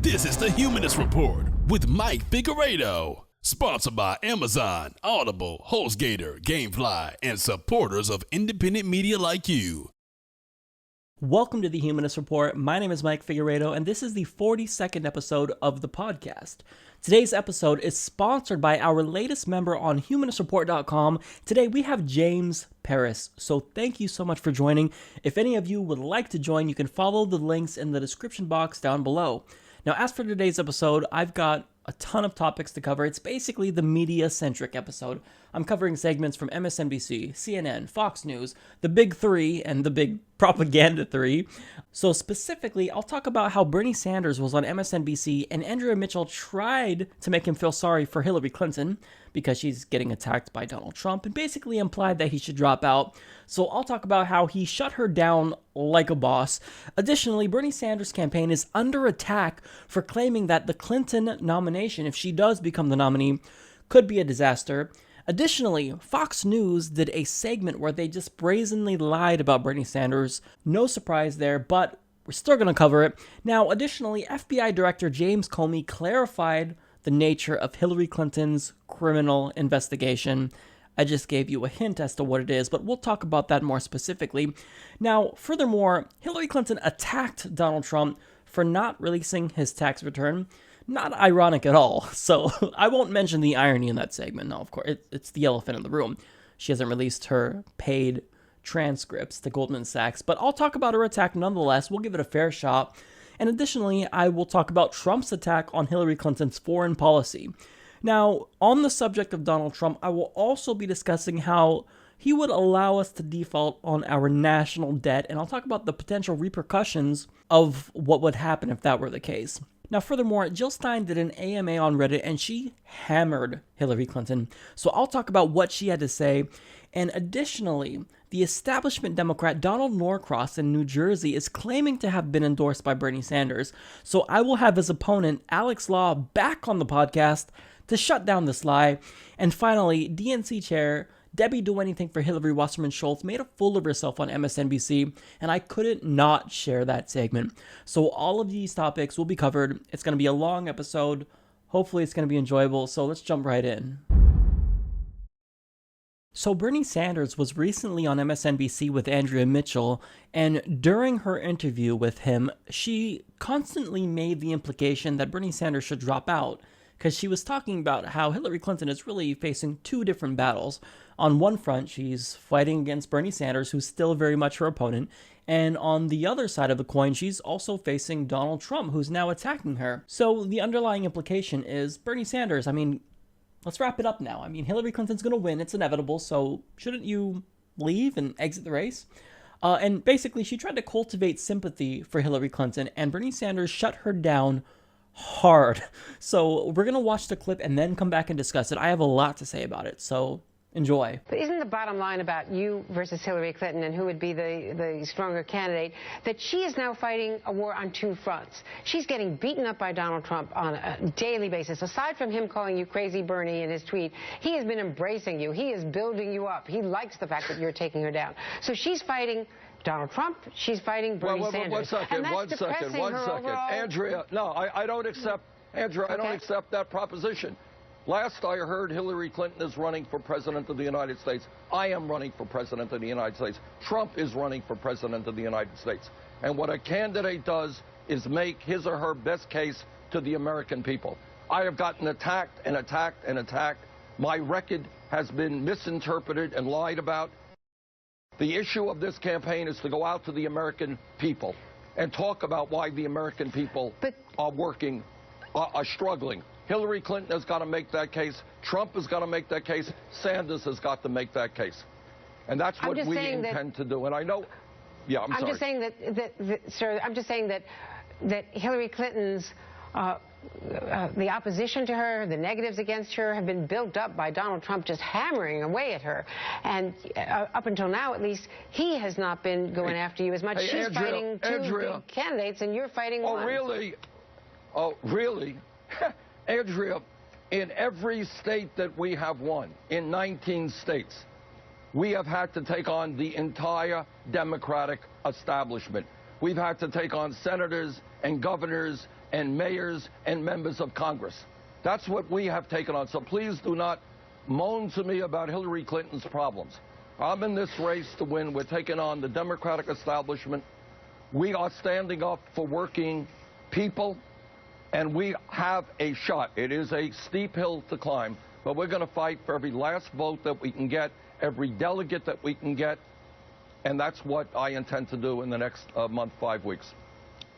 This is the Humanist Report with Mike Figueredo, sponsored by Amazon, Audible, HostGator, GameFly, and supporters of independent media like you. Welcome to the Humanist Report. My name is Mike Figueredo, and this is the 42nd episode of the podcast. Today's episode is sponsored by our latest member on humanistreport.com. Today we have James Paris, so thank you so much for joining. If any of you would like to join, you can follow the links in the description box down below. Now, as for today's episode, I've got a ton of topics to cover. It's basically the media-centric episode. I'm covering segments from MSNBC, CNN, Fox News, the Big Three, and the Big Propaganda Three. So specifically, I'll talk about how Bernie Sanders was on MSNBC and Andrea Mitchell tried to make him feel sorry for Hillary Clinton because she's getting attacked by Donald Trump and basically implied that he should drop out. So I'll talk about how he shut her down like a boss. Additionally, Bernie Sanders' campaign is under attack for claiming that the Clinton nomination, if she does become the nominee, could be a disaster. Additionally, Fox News did a segment where they just brazenly lied about Bernie Sanders. No surprise there, but we're still going to cover it. Now, additionally, FBI Director James Comey clarified the nature of Hillary Clinton's criminal investigation. I just gave you a hint as to what it is, but we'll talk about that more specifically. Now, furthermore, Hillary Clinton attacked Donald Trump for not releasing his tax return. Not ironic at all, so I won't mention the irony in that segment. No, of course, it's the elephant in the room. She hasn't released her paid transcripts to Goldman Sachs, but I'll talk about her attack nonetheless. We'll give it a fair shot. And additionally, I will talk about Trump's attack on Hillary Clinton's foreign policy. Now, on the subject of Donald Trump, I will also be discussing how he would allow us to default on our national debt, and I'll talk about the potential repercussions of what would happen if that were the case. Now, furthermore, Jill Stein did an AMA on Reddit, and she hammered Hillary Clinton, so I'll talk about what she had to say. And additionally, the establishment Democrat Donald Norcross in New Jersey is claiming to have been endorsed by Bernie Sanders, so I will have his opponent, Alex Law, back on the podcast to shut down this lie. And finally, DNC chair Debbie Do Anything for Hillary Wasserman Schultz made a fool of herself on MSNBC, and I couldn't not share that segment. So all of these topics will be covered. It's going to be a long episode. Hopefully it's going to be enjoyable, so let's jump right in. So Bernie Sanders was recently on MSNBC with Andrea Mitchell, and during her interview with him, she constantly made the implication that Bernie Sanders should drop out, because she was talking about how Hillary Clinton is really facing two different battles. On one front, she's fighting against Bernie Sanders, who's still very much her opponent, and on the other side of the coin, she's also facing Donald Trump, who's now attacking her. So the underlying implication is, Bernie Sanders, let's wrap it up now. Hillary Clinton's going to win, it's inevitable, so shouldn't you leave and exit the race? And basically, she tried to cultivate sympathy for Hillary Clinton, and Bernie Sanders shut her down hard. So we're going to watch the clip and then come back and discuss it. I have a lot to say about it, so enjoy. But isn't the bottom line about you versus Hillary Clinton and who would be the stronger candidate, that she is now fighting a war on two fronts? She's getting beaten up by Donald Trump on a daily basis. Aside from him calling you crazy Bernie in his tweet, he has been embracing you. He is building you up. He likes the fact that you're taking her down. So she's fighting Donald Trump, she's fighting Bernie Sanders. One second. Andrea, no, I don't accept, Andrea, I don't accept that proposition. Last I heard, Hillary Clinton is running for president of the United States. I am running for president of the United States. Trump is running for president of the United States. And what a candidate does is make his or her best case to the American people. I have gotten attacked and attacked and attacked. My record has been misinterpreted and lied about. The issue of this campaign is to go out to the American people and talk about why the American people are struggling. Hillary Clinton has got to make that case. Trump has got to make that case. Sanders has got to make that case. And that's what we intend to do. And I know, I'm sorry. Just saying sir, I'm just saying that Hillary Clinton's the opposition to her, the negatives against her have been built up by Donald Trump just hammering away at her. And up until now, at least, he has not been going after you as much. She's fighting two big candidates, and you're fighting one. Oh, really? Andrea, in every state that we have won, in 19 states, we have had to take on the entire Democratic establishment. We've had to take on senators and governors and mayors and members of Congress. That's what we have taken on. So please do not moan to me about Hillary Clinton's problems. I'm in this race to win. We're taking on the Democratic establishment. We are standing up for working people, and we have a shot. It is a steep hill to climb, but we're going to fight for every last vote that we can get, every delegate that we can get, and that's what I intend to do in the next month, 5 weeks.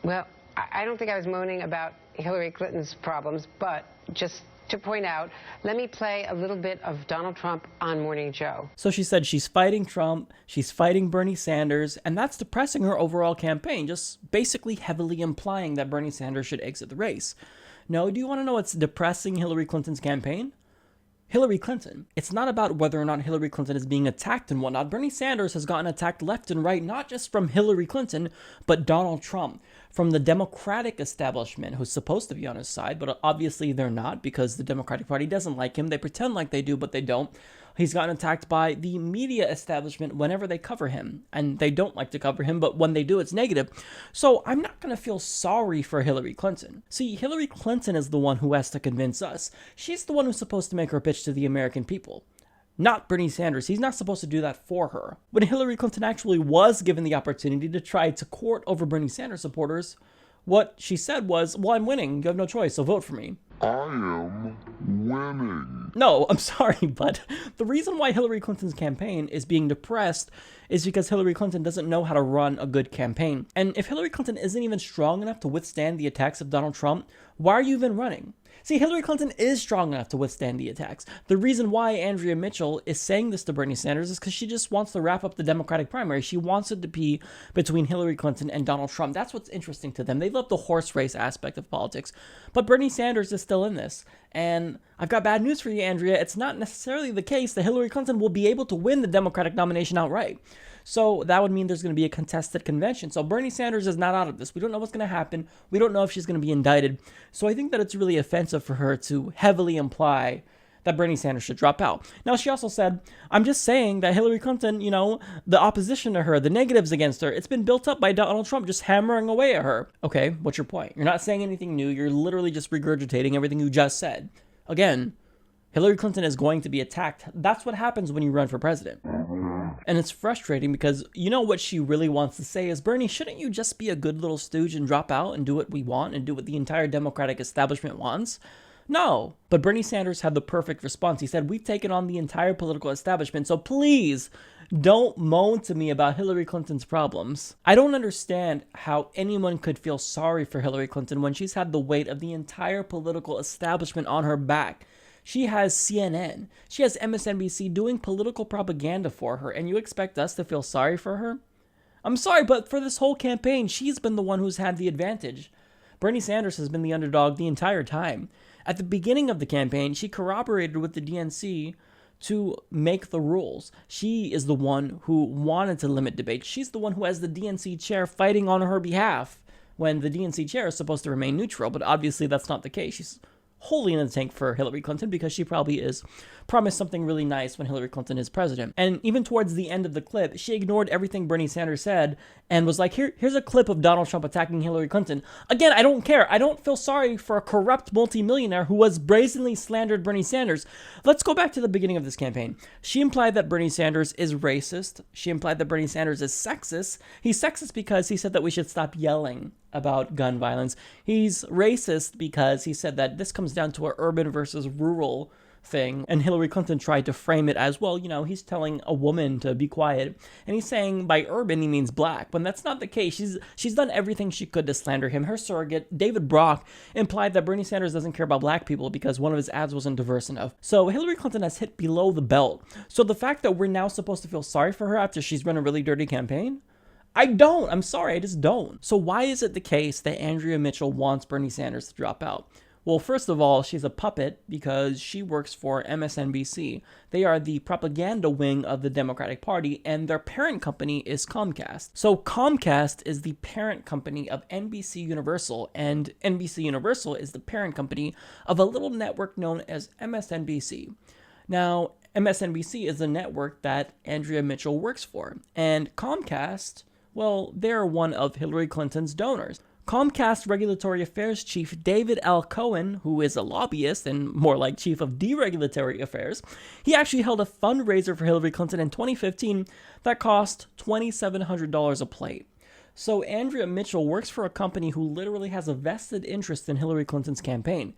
Well, I don't think I was moaning about Hillary Clinton's problems, but just to point out, let me play a little bit of Donald Trump on Morning Joe. So she said she's fighting Trump, she's fighting Bernie Sanders, and that's depressing her overall campaign, just basically heavily implying that Bernie Sanders should exit the race. No, do you want to know what's depressing Hillary Clinton's campaign? Hillary Clinton. It's not about whether or not Hillary Clinton is being attacked and whatnot. Bernie Sanders has gotten attacked left and right, not just from Hillary Clinton, but Donald Trump, from the Democratic establishment, who's supposed to be on his side, but obviously they're not because the Democratic Party doesn't like him. They pretend like they do, but they don't. He's gotten attacked by the media establishment whenever they cover him, and they don't like to cover him, but when they do, it's negative. So I'm not going to feel sorry for Hillary Clinton. See, Hillary Clinton is the one who has to convince us. She's the one who's supposed to make her pitch to the American people, not Bernie Sanders. He's not supposed to do that for her. When Hillary Clinton actually was given the opportunity to try to court over Bernie Sanders supporters, what she said was, well, I'm winning. You have no choice, so vote for me. I am winning. No, I'm sorry, but the reason why Hillary Clinton's campaign is being depressed is because Hillary Clinton doesn't know how to run a good campaign. And if Hillary Clinton isn't even strong enough to withstand the attacks of Donald Trump, why are you even running? See, Hillary Clinton is strong enough to withstand the attacks. The reason why Andrea Mitchell is saying this to Bernie Sanders is because she just wants to wrap up the Democratic primary. She wants it to be between Hillary Clinton and Donald Trump. That's what's interesting to them. They love the horse race aspect of politics. But Bernie Sanders is still in this. And I've got bad news for you, Andrea. It's not necessarily the case that Hillary Clinton will be able to win the Democratic nomination outright. So that would mean there's going to be a contested convention. So Bernie Sanders is not out of this. We don't know what's going to happen. We don't know if she's going to be indicted. So I think that it's really offensive for her to heavily imply that Bernie Sanders should drop out. Now, she also said, I'm just saying that Hillary Clinton, the opposition to her, the negatives against her, it's been built up by Donald Trump just hammering away at her. Okay, what's your point? You're not saying anything new. You're literally just regurgitating everything you just said. Again, Hillary Clinton is going to be attacked. That's what happens when you run for president. And it's frustrating because what she really wants to say is, Bernie, shouldn't you just be a good little stooge and drop out and do what we want and do what the entire Democratic establishment wants? No. But Bernie Sanders had the perfect response. He said, we've taken on the entire political establishment, so please don't moan to me about Hillary Clinton's problems. I don't understand how anyone could feel sorry for Hillary Clinton when she's had the weight of the entire political establishment on her back. She has CNN. She has MSNBC doing political propaganda for her, and you expect us to feel sorry for her? I'm sorry, but for this whole campaign, she's been the one who's had the advantage. Bernie Sanders has been the underdog the entire time. At the beginning of the campaign, she corroborated with the DNC to make the rules. She is the one who wanted to limit debate. She's the one who has the DNC chair fighting on her behalf when the DNC chair is supposed to remain neutral, but obviously that's not the case. She's wholly in the tank for Hillary Clinton because she probably is promised something really nice when Hillary Clinton is president. And even towards the end of the clip, she ignored everything Bernie Sanders said and was like, here's a clip of Donald Trump attacking Hillary Clinton. Again, I don't care. I don't feel sorry for a corrupt multimillionaire who was brazenly slandered Bernie Sanders. Let's go back to the beginning of this campaign. She implied that Bernie Sanders is racist. She implied that Bernie Sanders is sexist. He's sexist because he said that we should stop yelling about gun violence. He's racist because he said that this comes down to an urban versus rural thing, and Hillary Clinton tried to frame it as, well, he's telling a woman to be quiet, and he's saying by urban he means black, when that's not the case. She's done everything she could to slander him. Her surrogate, David Brock, implied that Bernie Sanders doesn't care about black people because one of his ads wasn't diverse enough. So Hillary Clinton has hit below the belt. So the fact that we're now supposed to feel sorry for her after she's run a really dirty campaign, I'm sorry, I just don't. So why is it the case that Andrea Mitchell wants Bernie Sanders to drop out? Well, first of all, she's a puppet because she works for MSNBC. They are the propaganda wing of the Democratic Party, and their parent company is Comcast. So Comcast is the parent company of NBC Universal, and NBC Universal is the parent company of a little network known as MSNBC. Now, MSNBC is the network that Andrea Mitchell works for, and Comcast, well, they're one of Hillary Clinton's donors. Comcast Regulatory Affairs Chief David L. Cohen, who is a lobbyist and more like Chief of Deregulatory Affairs, he actually held a fundraiser for Hillary Clinton in 2015 that cost $2,700 a plate. So Andrea Mitchell works for a company who literally has a vested interest in Hillary Clinton's campaign.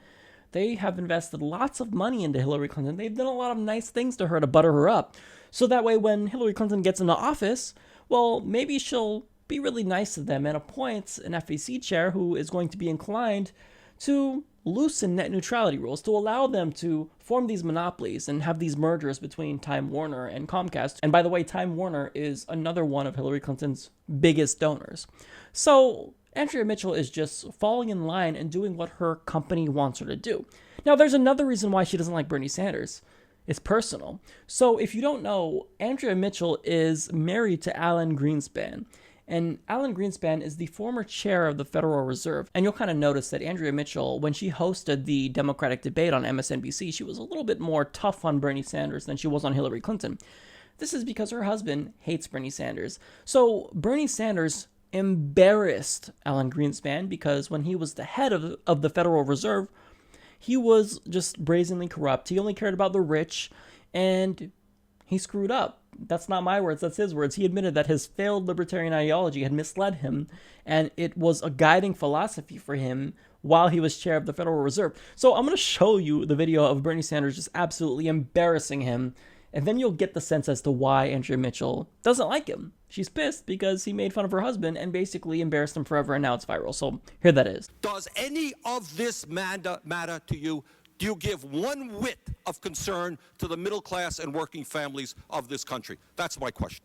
They have invested lots of money into Hillary Clinton. They've done a lot of nice things to her to butter her up. So that way when Hillary Clinton gets into office, well, maybe she'll be really nice to them and appoints an FEC chair who is going to be inclined to loosen net neutrality rules, to allow them to form these monopolies and have these mergers between Time Warner and Comcast. And by the way, Time Warner is another one of Hillary Clinton's biggest donors. So Andrea Mitchell is just falling in line and doing what her company wants her to do. Now, there's another reason why she doesn't like Bernie Sanders. It's personal. So if you don't know, Andrea Mitchell is married to Alan Greenspan. And Alan Greenspan is the former chair of the Federal Reserve. And you'll kind of notice that Andrea Mitchell, when she hosted the Democratic debate on MSNBC, she was a little bit more tough on Bernie Sanders than she was on Hillary Clinton. This is because her husband hates Bernie Sanders. So Bernie Sanders embarrassed Alan Greenspan because when he was the head of the Federal Reserve, he was just brazenly corrupt. He only cared about the rich, and he screwed up. That's not my words, that's his words. He admitted that his failed libertarian ideology had misled him, and it was a guiding philosophy for him while he was chair of the Federal Reserve. So I'm going to show you the video of Bernie Sanders just absolutely embarrassing him, and then you'll get the sense as to why Andrea Mitchell doesn't like him. She's pissed because he made fun of her husband and basically embarrassed him forever, and now it's viral. So here that is. Does any of this matter to you? Do you give one whit of concern to the middle class and working families of this country? That's my question.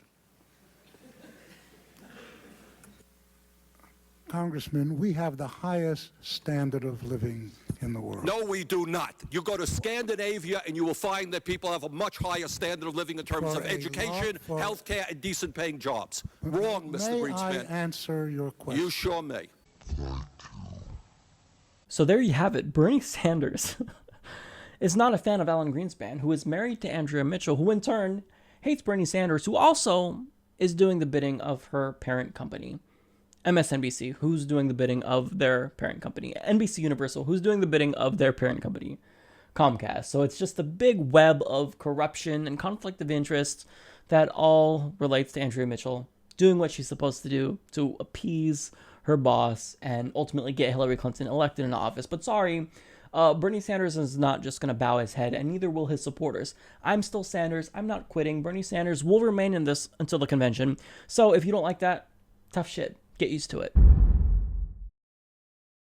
Congressman, we have the highest standard of living in the world. No, we do not. You go to Scandinavia and you will find that people have a much higher standard of living in terms of education, health care, and decent paying jobs. Wrong, Mr. Greenspan. May I answer your question? You sure may. So there you have it. Bernie Sanders is not a fan of Alan Greenspan, who is married to Andrea Mitchell, who in turn hates Bernie Sanders, who also is doing the bidding of her parent company. MSNBC, who's doing the bidding of their parent company. NBC Universal, who's doing the bidding of their parent company. Comcast. So it's just a big web of corruption and conflict of interest that all relates to Andrea Mitchell doing what she's supposed to do to appease her boss and ultimately get Hillary Clinton elected into office. But sorry, Bernie Sanders is not just going to bow his head, and neither will his supporters. I'm still Sanders. I'm not quitting. Bernie Sanders will remain in this until the convention. So if you don't like that, tough shit. Get used to it.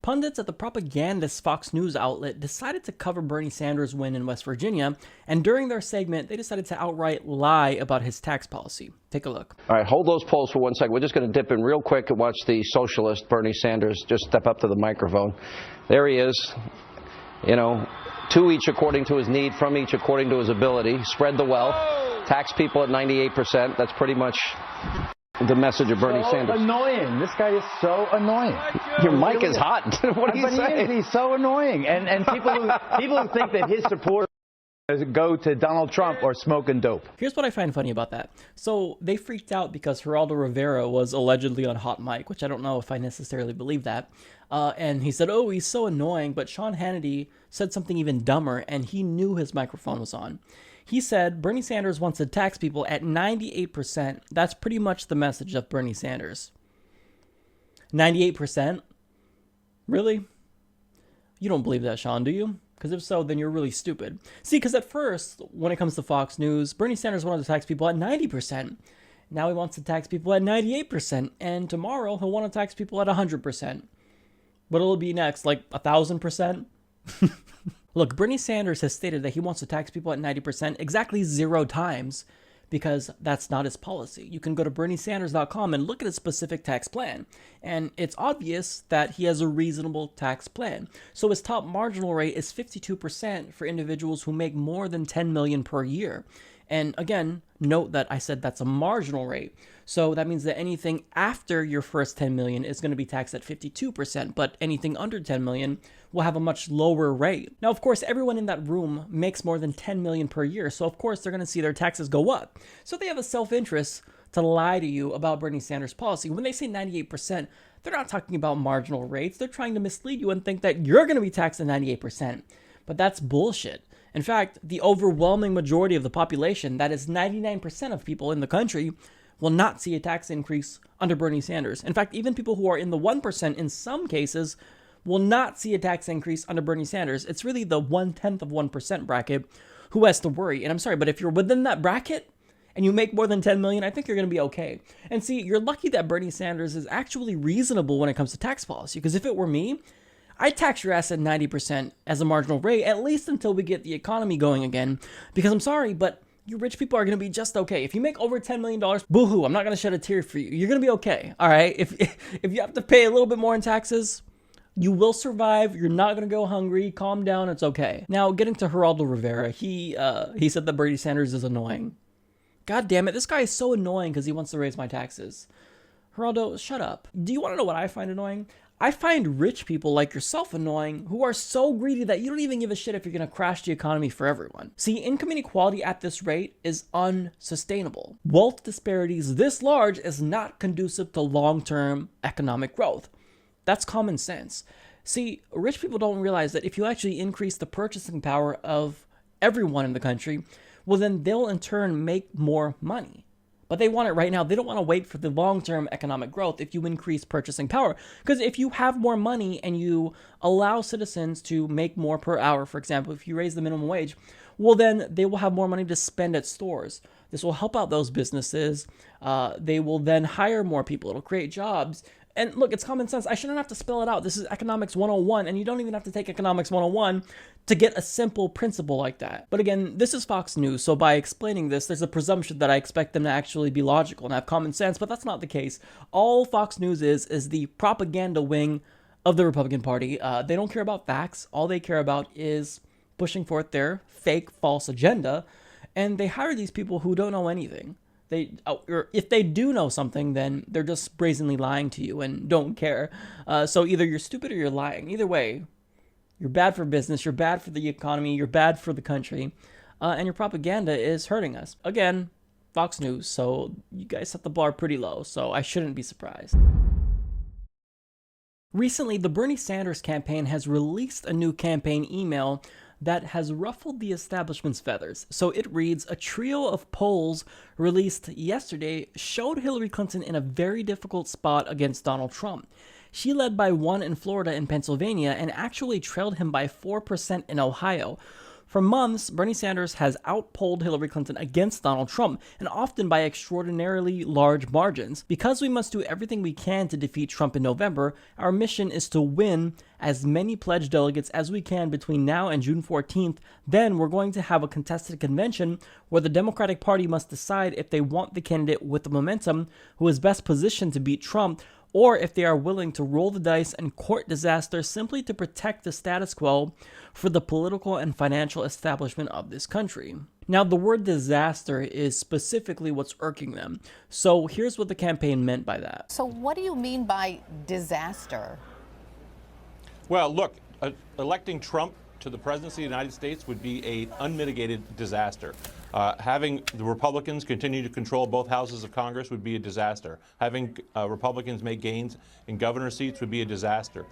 Pundits at the propagandist Fox News outlet decided to cover Bernie Sanders' win in West Virginia, and during their segment, they decided to outright lie about his tax policy. Take a look. All right, hold those polls for 1 second. We're just going to dip in real quick and watch the socialist Bernie Sanders just step up to the microphone. There he is. You know, two each according to his need, from each according to his ability. Spread the wealth. Tax people at 98%. That's pretty much the message of Bernie Sanders. Annoying. This guy is so annoying. Your mic is hot. What are you saying? He's so annoying. And people who think that his supporters go to Donald Trump or smoking dope. Here's what I find funny about that. So they freaked out because Geraldo Rivera was allegedly on hot mic, which I don't know if I necessarily believe that. And he said, oh, he's so annoying. But Sean Hannity said something even dumber, and he knew his microphone was on. He said Bernie Sanders wants to tax people at 98%. That's pretty much the message of Bernie Sanders. 98%? Really? You don't believe that, Sean, do you? Because if so, then you're really stupid. See, because at first, when it comes to Fox News, Bernie Sanders wanted to tax people at 90%. Now he wants to tax people at 98%. And tomorrow, he'll want to tax people at 100%. What'll it be next? Like 1,000%? Look, Bernie Sanders has stated that he wants to tax people at 90% exactly 0 times because that's not his policy. You can go to berniesanders.com and look at his specific tax plan. And it's obvious that he has a reasonable tax plan. So his top marginal rate is 52% for individuals who make more than $10 million per year. And again, note that I said that's a marginal rate. So that means that anything after your first 10 million is going to be taxed at 52%, but anything under 10 million will have a much lower rate. Now, of course, everyone in that room makes more than 10 million per year. So of course, they're going to see their taxes go up. So they have a self-interest to lie to you about Bernie Sanders' policy. When they say 98%, They're not talking about marginal rates. They're trying to mislead you and think that you're going to be taxed at 98%. But that's bullshit. In fact, the overwhelming majority of the population, that is 99% of people in the country, will not see a tax increase under Bernie Sanders. In fact, even people who are in the 1% in some cases will not see a tax increase under Bernie Sanders. It's really the 1/10 of 1% bracket who has to worry. And I'm sorry, but if you're within that bracket and you make more than 10 million, I think you're going to be okay. And see, you're lucky that Bernie Sanders is actually reasonable when it comes to tax policy, because if it were me, I'd tax your ass at 90% as a marginal rate, at least until we get the economy going again. Because I'm sorry, but you rich people are going to be just okay. If you make over $10 million, boo-hoo, I'm not going to shed a tear for you. You're going to be okay, all right? If you have to pay a little bit more in taxes, you will survive. You're not going to go hungry. Calm down. It's okay. Now, getting to Geraldo Rivera, he said that Bernie Sanders is annoying. God damn it, this guy is so annoying because he wants to raise my taxes. Geraldo, shut up. Do you want to know what I find annoying? I find rich people like yourself annoying who are so greedy that you don't even give a shit if you're going to crash the economy for everyone. See, income inequality at this rate is unsustainable. Wealth disparities this large is not conducive to long-term economic growth. That's common sense. See, rich people don't realize that if you actually increase the purchasing power of everyone in the country, well then they'll in turn make more money. But they want it right now. They don't want to wait for the long-term economic growth if you increase purchasing power. Because if you have more money and you allow citizens to make more per hour, for example, if you raise the minimum wage, well then they will have more money to spend at stores. This will help out those businesses. They will then hire more people. It'll create jobs. And look, it's common sense. I shouldn't have to spell it out. This is economics 101, and you don't even have to take economics 101 to get a simple principle like that. But again, this is Fox News, so by explaining this, there's a presumption that I expect them to actually be logical and have common sense, but that's not the case. All Fox News is the propaganda wing of the Republican Party. They don't care about facts. All they care about is pushing forth their fake, false agenda, and they hire these people who don't know anything. Or if they do know something, then they're just brazenly lying to you and don't care. So either you're stupid or you're lying. Either way, you're bad for business, you're bad for the economy, you're bad for the country, and your propaganda is hurting us. Again, Fox News, so you guys set the bar pretty low, so I shouldn't be surprised. Recently, the Bernie Sanders campaign has released a new campaign email that has ruffled the establishment's feathers. So it reads, a trio of polls released yesterday showed Hillary Clinton in a very difficult spot against Donald Trump. She led by 1 in Florida and Pennsylvania and actually trailed him by 4% in Ohio. For months, Bernie Sanders has outpolled Hillary Clinton against Donald Trump, and often by extraordinarily large margins. Because we must do everything we can to defeat Trump in November, our mission is to win as many pledged delegates as we can between now and June 14th. Then we're going to have a contested convention where the Democratic Party must decide if they want the candidate with the momentum who is best positioned to beat Trump, or if they are willing to roll the dice and court disaster simply to protect the status quo for the political and financial establishment of this country. Now, the word disaster is specifically what's irking them. So here's what the campaign meant by that. So what do you mean by disaster? Well, look, electing Trump to the presidency of the United States would be an unmitigated disaster. Having the Republicans continue to control both houses of Congress would be a disaster. Having Republicans make gains in governor seats would be a disaster.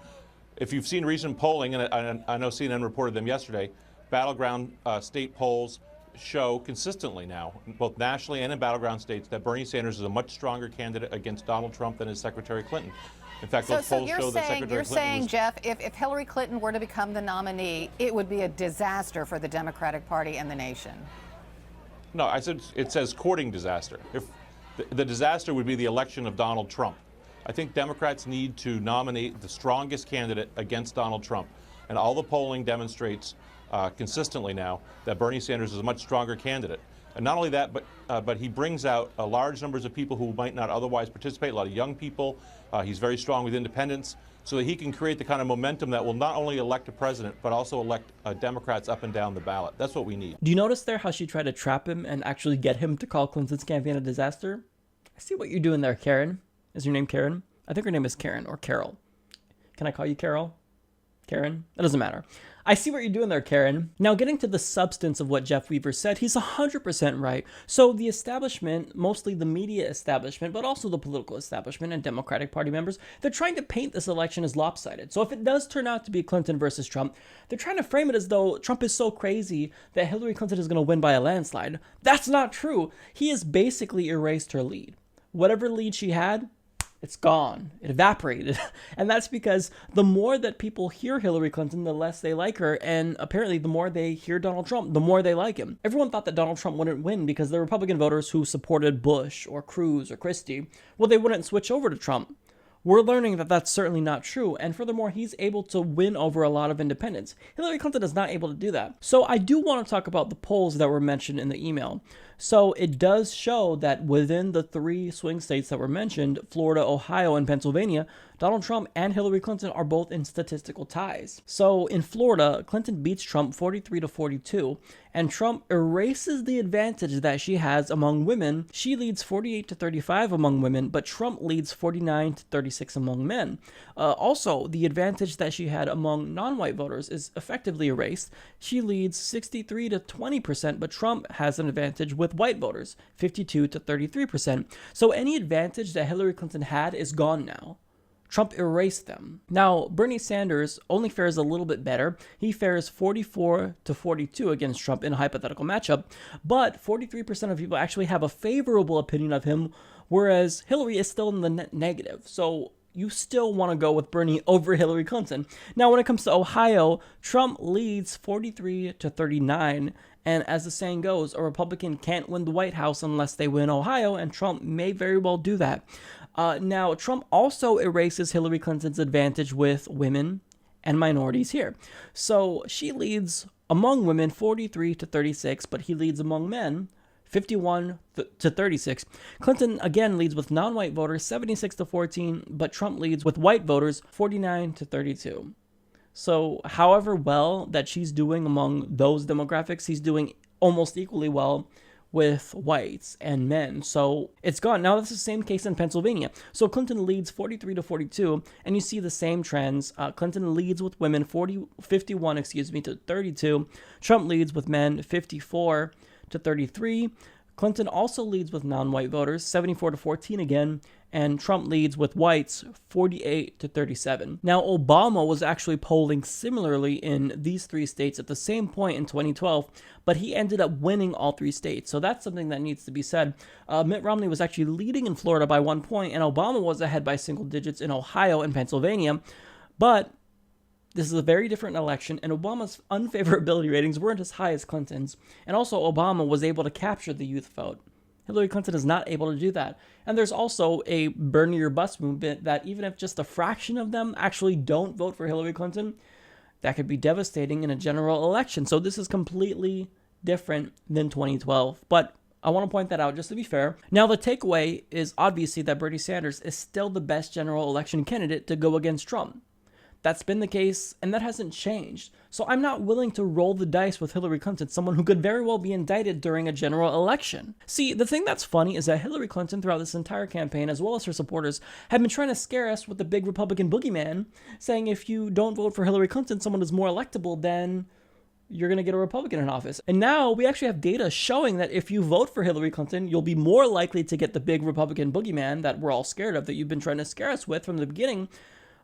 If you've seen recent polling, and I know CNN reported them yesterday, battleground state polls show consistently now, both nationally and in battleground states, that Bernie Sanders is a much stronger candidate against Donald Trump than his Secretary Clinton. In fact, those polls show that Secretary Clinton You're saying, Jeff, if Hillary Clinton were to become the nominee, it would be a disaster for the Democratic Party and the nation. No, I said it says courting disaster. If the disaster would be the election of Donald Trump. I think Democrats need to nominate the strongest candidate against Donald Trump. And all the polling demonstrates consistently now that Bernie Sanders is a much stronger candidate. And not only that, but he brings out large numbers of people who might not otherwise participate, a lot of young people. He's very strong with independents, so that he can create the kind of momentum that will not only elect a president, but also elect Democrats up and down the ballot. That's what we need. Do you notice there how she tried to trap him and actually get him to call Clinton's campaign a disaster? I see what you're doing there, Karen. Is your name Karen? I think her name is Karen or Carol. Can I call you Carol? Karen. It doesn't matter. I see what you're doing there, Karen. Now, getting to the substance of what Jeff Weaver said, he's 100% right. So the establishment, mostly the media establishment, but also the political establishment and Democratic Party members, they're trying to paint this election as lopsided. So if it does turn out to be Clinton versus Trump, they're trying to frame it as though Trump is so crazy that Hillary Clinton is going to win by a landslide. That's not true. He has basically erased her lead. Whatever lead she had, it's gone. It evaporated. And that's because the more that people hear Hillary Clinton, the less they like her. And apparently the more they hear Donald Trump, the more they like him. Everyone thought that Donald Trump wouldn't win because the Republican voters who supported Bush or Cruz or Christie, well, they wouldn't switch over to Trump. We're learning that that's certainly not true, and furthermore, he's able to win over a lot of independents. Hillary Clinton is not able to do that. So I do want to talk about the polls that were mentioned in the email. So it does show that within the 3 swing states that were mentioned, Florida, Ohio, and Pennsylvania, Donald Trump and Hillary Clinton are both in statistical ties. So in Florida, Clinton beats Trump 43-42, and Trump erases the advantage that she has among women. She leads 48-35 among women, but Trump leads 49-36 among men. Also, the advantage that she had among non-white voters is effectively erased. She leads 63-20%, but Trump has an advantage with white voters, 52-33%. So any advantage that Hillary Clinton had is gone now. Trump erased them. Now, Bernie Sanders only fares a little bit better. He fares 44-42 against Trump in a hypothetical matchup, but 43% of people actually have a favorable opinion of him, whereas Hillary is still in the negative. So you still want to go with Bernie over Hillary Clinton. Now, when it comes to Ohio, Trump leads 43-39, and as the saying goes, a Republican can't win the White House unless they win Ohio, and Trump may very well do that. Now, Trump also erases Hillary Clinton's advantage with women and minorities here. So she leads among women 43-36, but he leads among men 51-36. Clinton again leads with non-white voters 76-14, but Trump leads with white voters 49-32. So however well that she's doing among those demographics, he's doing almost equally well with whites and men. So it's gone. Now that's the same case in Pennsylvania. So Clinton leads 43-42, and you see the same trends. Clinton leads with women 51-32. Trump leads with men 54-33. Clinton also leads with non-white voters 74-14 again, and Trump leads with whites 48-37. Now, Obama was actually polling similarly in these 3 states at the same point in 2012, but he ended up winning all 3 states. So that's something that needs to be said. Mitt Romney was actually leading in Florida by 1 point, and Obama was ahead by single digits in Ohio and Pennsylvania. But this is a very different election, and Obama's unfavorability ratings weren't as high as Clinton's. And also, Obama was able to capture the youth vote. Hillary Clinton is not able to do that. And there's also a Bernie or bust movement that even if just a fraction of them actually don't vote for Hillary Clinton, that could be devastating in a general election. So this is completely different than 2012. But I want to point that out just to be fair. Now, the takeaway is obviously that Bernie Sanders is still the best general election candidate to go against Trump. That's been the case, and that hasn't changed. So I'm not willing to roll the dice with Hillary Clinton, someone who could very well be indicted during a general election. See, the thing that's funny is that Hillary Clinton, throughout this entire campaign, as well as her supporters, have been trying to scare us with the big Republican boogeyman, saying if you don't vote for Hillary Clinton, someone is more electable, then you're going to get a Republican in office. And now we actually have data showing that if you vote for Hillary Clinton, you'll be more likely to get the big Republican boogeyman that we're all scared of, that you've been trying to scare us with from the beginning.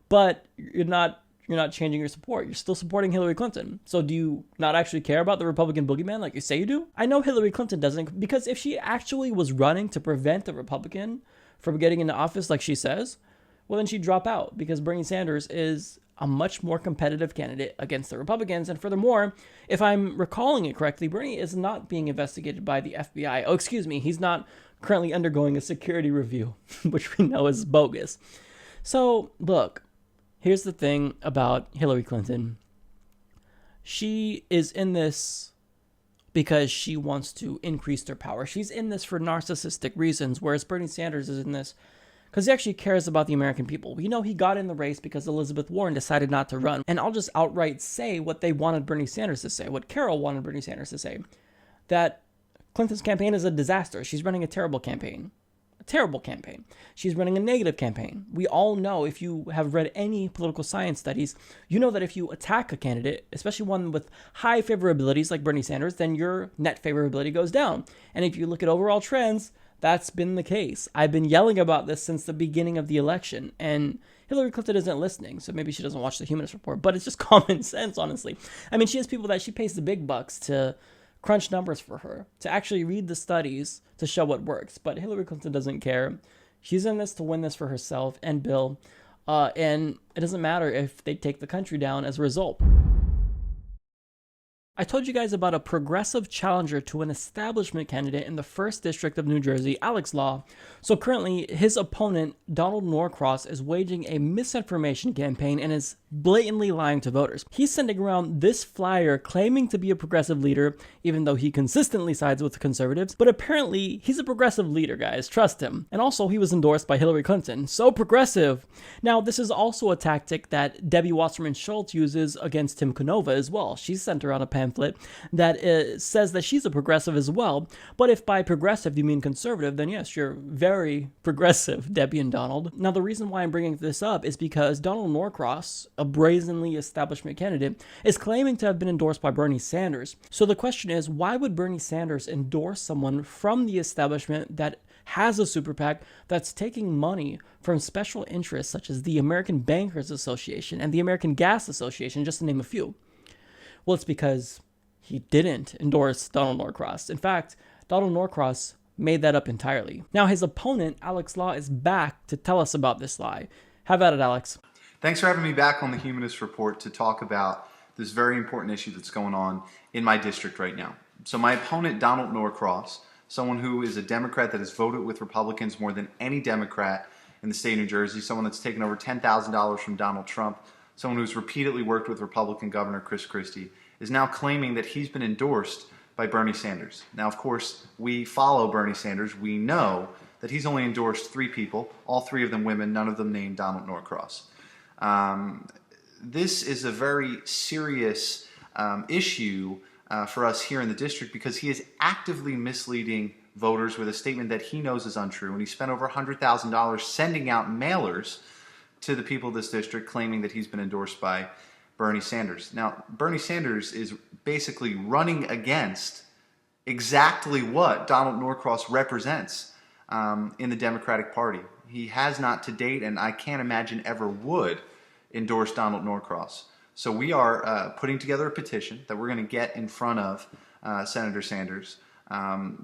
But you're not changing your support. You're still supporting Hillary Clinton. So do you not actually care about the Republican boogeyman like you say you do? I know Hillary Clinton doesn't, because if she actually was running to prevent the Republican from getting into office like she says, well, then she'd drop out, because Bernie Sanders is a much more competitive candidate against the Republicans. And furthermore, if I'm recalling it correctly, Bernie is not being investigated by the FBI. Oh, excuse me. He's not currently undergoing a security review, which we know is bogus. So look, here's the thing about Hillary Clinton. She is in this because she wants to increase her power. She's in this for narcissistic reasons, whereas Bernie Sanders is in this because he actually cares about the American people. We know he got in the race because Elizabeth Warren decided not to run. And I'll just outright say what they wanted Bernie Sanders to say, what Carol wanted Bernie Sanders to say, that Clinton's campaign is a disaster. She's running a terrible campaign. terrible campaign. She's running a negative campaign. We all know, if you have read any political science studies, you know that if you attack a candidate, especially one with high favorabilities like Bernie Sanders, then your net favorability goes down. And if you look at overall trends, that's been the case. I've been yelling about this since the beginning of the election, and Hillary Clinton isn't listening, so maybe she doesn't watch the Humanist Report, but it's just common sense, honestly. I mean, she has people that she pays the big bucks to crunch numbers for her, to actually read the studies to show what works, but Hillary Clinton doesn't care. She's in this to win this for herself and Bill, and it doesn't matter if they take the country down as a result. I told you guys about a progressive challenger to an establishment candidate in the 1st District of New Jersey, Alex Law. So currently, his opponent, Donald Norcross, is waging a misinformation campaign and is blatantly lying to voters. He's sending around this flyer claiming to be a progressive leader, even though he consistently sides with the conservatives. But apparently, he's a progressive leader, guys. Trust him. And also, he was endorsed by Hillary Clinton. So progressive. Now, this is also a tactic that Debbie Wasserman Schultz uses against Tim Canova as well. She sent around a pamphlet that says that she's a progressive as well. But if by progressive you mean conservative, then yes, you're very progressive, Debbie and Donald. Now, the reason why I'm bringing this up is because Donald Norcross, a brazenly establishment candidate, is claiming to have been endorsed by Bernie Sanders. So the question is, why would Bernie Sanders endorse someone from the establishment that has a super PAC that's taking money from special interests such as the American Bankers Association and the American Gas Association, just to name a few? Well, it's because he didn't endorse Donald Norcross. In fact, Donald Norcross made that up entirely. Now, his opponent, Alex Law, is back to tell us about this lie. Have at it, Alex. Thanks for having me back on the Humanist Report to talk about this very important issue that's going on in my district right now. So my opponent, Donald Norcross, someone who is a Democrat that has voted with Republicans more than any Democrat in the state of New Jersey, someone that's taken over $10,000 from Donald Trump, someone who's repeatedly worked with Republican Governor Chris Christie, is now claiming that he's been endorsed by Bernie Sanders. Now, of course, we follow Bernie Sanders. We know that he's only endorsed 3 people, all 3 of them women, none of them named Donald Norcross. This is a very serious issue for us here in the district because he is actively misleading voters with a statement that he knows is untrue, and he spent over $100,000 sending out mailers to the people of this district claiming that he's been endorsed by Bernie Sanders. Now, Bernie Sanders is basically running against exactly what Donald Norcross represents in the Democratic Party. He has not to date, and I can't imagine ever would, endorse Donald Norcross. So we are putting together a petition that we're going to get in front of Senator Sanders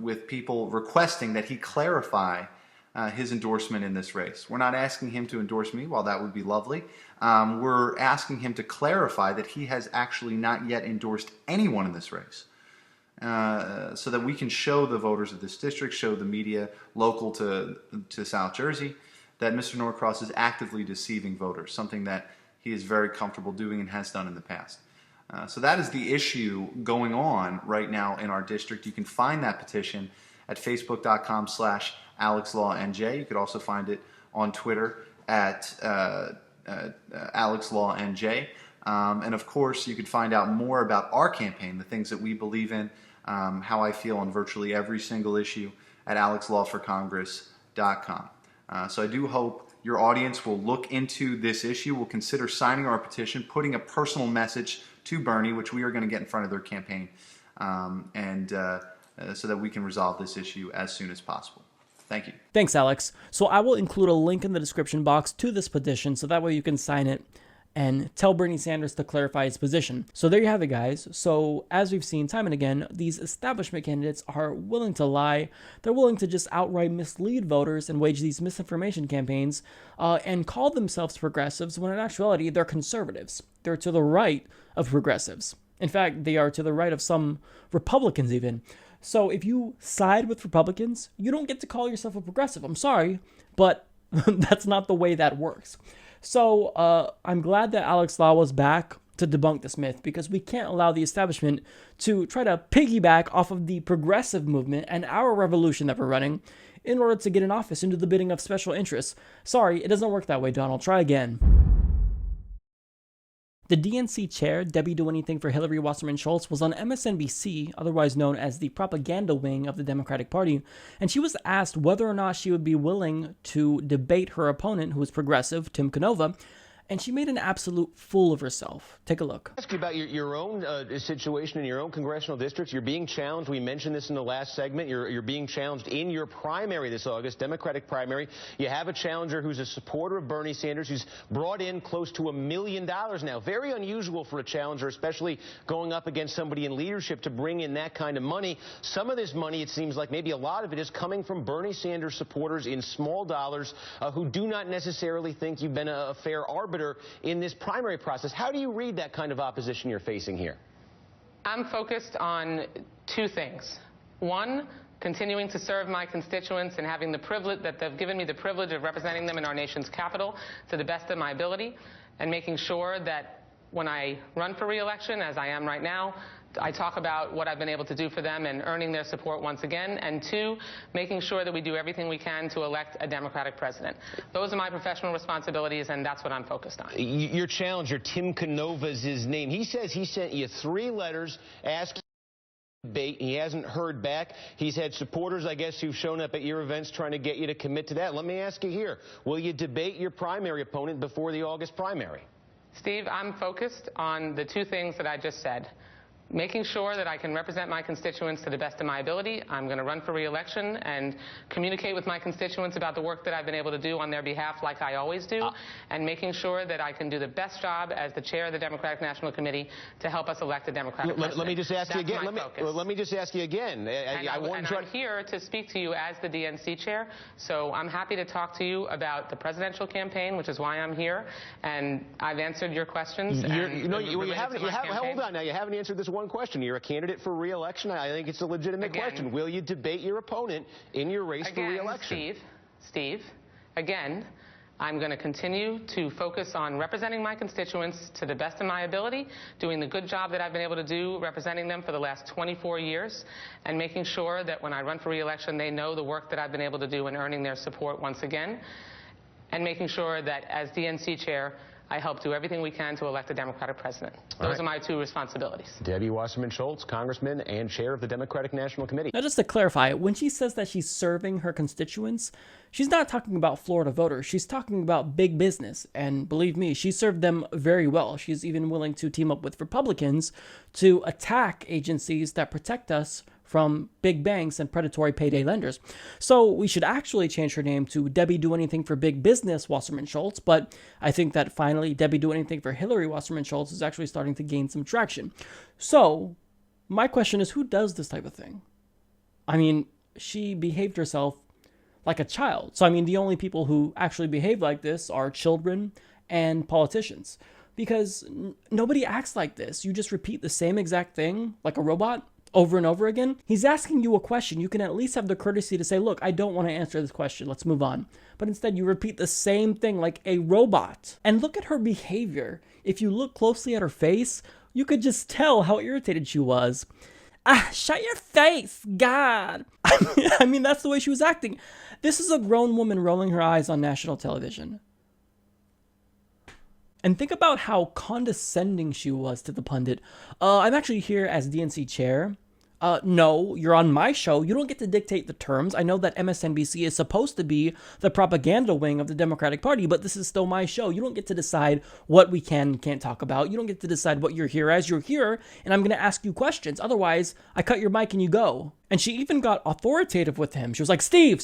with people requesting that he clarify his endorsement in this race. We're not asking him to endorse me, while that would be lovely. We're asking him to clarify that he has actually not yet endorsed anyone in this race. So that we can show the voters of this district, show the media local to South Jersey, that Mr. Norcross is actively deceiving voters, something that he is very comfortable doing and has done in the past. So that is the issue going on right now in our district. You can find that petition at facebook.com/AlexLawNJ. You could also find it on Twitter at AlexLawNJ. And of course, you could find out more about our campaign, the things that we believe in, how I feel on virtually every single issue at AlexLawForCongress.com. So I do hope your audience will look into this issue, will consider signing our petition, putting a personal message to Bernie, which we are going to get in front of their campaign, so that we can resolve this issue as soon as possible. Thank you. Thanks, Alex. So I will include a link in the description box to this petition, so that way you can sign it and tell Bernie Sanders to clarify his position. So there you have it, guys. So as we've seen time and again, these establishment candidates are willing to lie. They're willing to just outright mislead voters and wage these misinformation campaigns and call themselves progressives when in actuality they're conservatives. They're to the right of progressives. In fact, they are to the right of some Republicans even. So if you side with Republicans, you don't get to call yourself a progressive. I'm sorry, but that's not the way that works. So I'm glad that Alex Law was back to debunk this myth, because we can't allow the establishment to try to piggyback off of the progressive movement and our revolution that we're running in order to get in office into the bidding of special interests. Sorry, it doesn't work that way, Donald. Try again. The DNC chair, Debbie Do Anything for Hillary Wasserman Schultz, was on MSNBC, otherwise known as the propaganda wing of the Democratic Party, and she was asked whether or not she would be willing to debate her opponent, who is progressive, Tim Canova, and she made an absolute fool of herself. Take a look. Ask you about your own situation in your own congressional districts. You're being challenged. We mentioned this in the last segment. You're being challenged in your primary this August, Democratic primary. You have a challenger who's a supporter of Bernie Sanders, who's brought in close to $1 million now. Very unusual for a challenger, especially going up against somebody in leadership, to bring in that kind of money. Some of this money, it seems like maybe a lot of it, is coming from Bernie Sanders supporters in small dollars who do not necessarily think you've been a fair arbiter in this primary process. How do you read that kind of opposition you're facing here? I'm focused on two things. One, continuing to serve my constituents and having the privilege that they've given me the privilege of representing them in our nation's capital to the best of my ability, and making sure that when I run for re-election, as I am right now, I talk about what I've been able to do for them and earning their support once again. And two, making sure that we do everything we can to elect a Democratic president. Those are my professional responsibilities, and that's what I'm focused on. Your challenger, Tim Canova's his name. He says he sent you 3 letters asking debate. He hasn't heard back. He's had supporters, I guess, who've shown up at your events trying to get you to commit to that. Let me ask you here. Will you debate your primary opponent before the August primary? Steve, I'm focused on the 2 things that I just said. Making sure that I can represent my constituents to the best of my ability. I'm going to run for re-election and communicate with my constituents about the work that I've been able to do on their behalf, like I always do, and making sure that I can do the best job as the chair of the Democratic National Committee to help us elect a Democratic president. Let me just ask you again. Let me just ask you again. I'm here to speak to you as the DNC chair, so I'm happy to talk to you about the presidential campaign, which is why I'm here, and I've answered your questions. Hold on now. You haven't answered this one question. You're a candidate for re-election. I think it's a legitimate question. Will you debate your opponent in your race for re-election? Steve, again, I'm going to continue to focus on representing my constituents to the best of my ability, doing the good job that I've been able to do representing them for the last 24 years, and making sure that when I run for re-election, they know the work that I've been able to do in earning their support once again, and making sure that as DNC chair, I help do everything we can to elect a Democratic president. Those are my 2 responsibilities. Debbie Wasserman Schultz, Congressman and chair of the Democratic National Committee. Now, just to clarify, when she says that she's serving her constituents, she's not talking about Florida voters. She's talking about big business. And believe me, she served them very well. She's even willing to team up with Republicans to attack agencies that protect us from big banks and predatory payday lenders. So we should actually change her name to Debbie Do Anything for Big Business Wasserman Schultz, but I think that finally Debbie Do Anything for Hillary Wasserman Schultz is actually starting to gain some traction. So my question is, who does this type of thing? I mean, she behaved herself like a child. So I mean, the only people who actually behave like this are children and politicians, because nobody acts like this. You just repeat the same exact thing like a robot over and over again. He's asking you a question. You can at least have the courtesy to say, look, I don't want to answer this question. Let's move on. But instead, you repeat the same thing like a robot. And look at her behavior. If you look closely at her face, you could just tell how irritated she was. Shut your face, God. I mean, that's the way she was acting. This is a grown woman rolling her eyes on national television. And think about how condescending she was to the pundit. I'm actually here as DNC chair. No, you're on my show. You don't get to dictate the terms. I know that MSNBC is supposed to be the propaganda wing of the Democratic Party, but this is still my show. You don't get to decide what we can and can't talk about. You don't get to decide what you're here as. You're here, and I'm going to ask you questions. Otherwise, I cut your mic and you go. And she even got authoritative with him. She was like, Steve,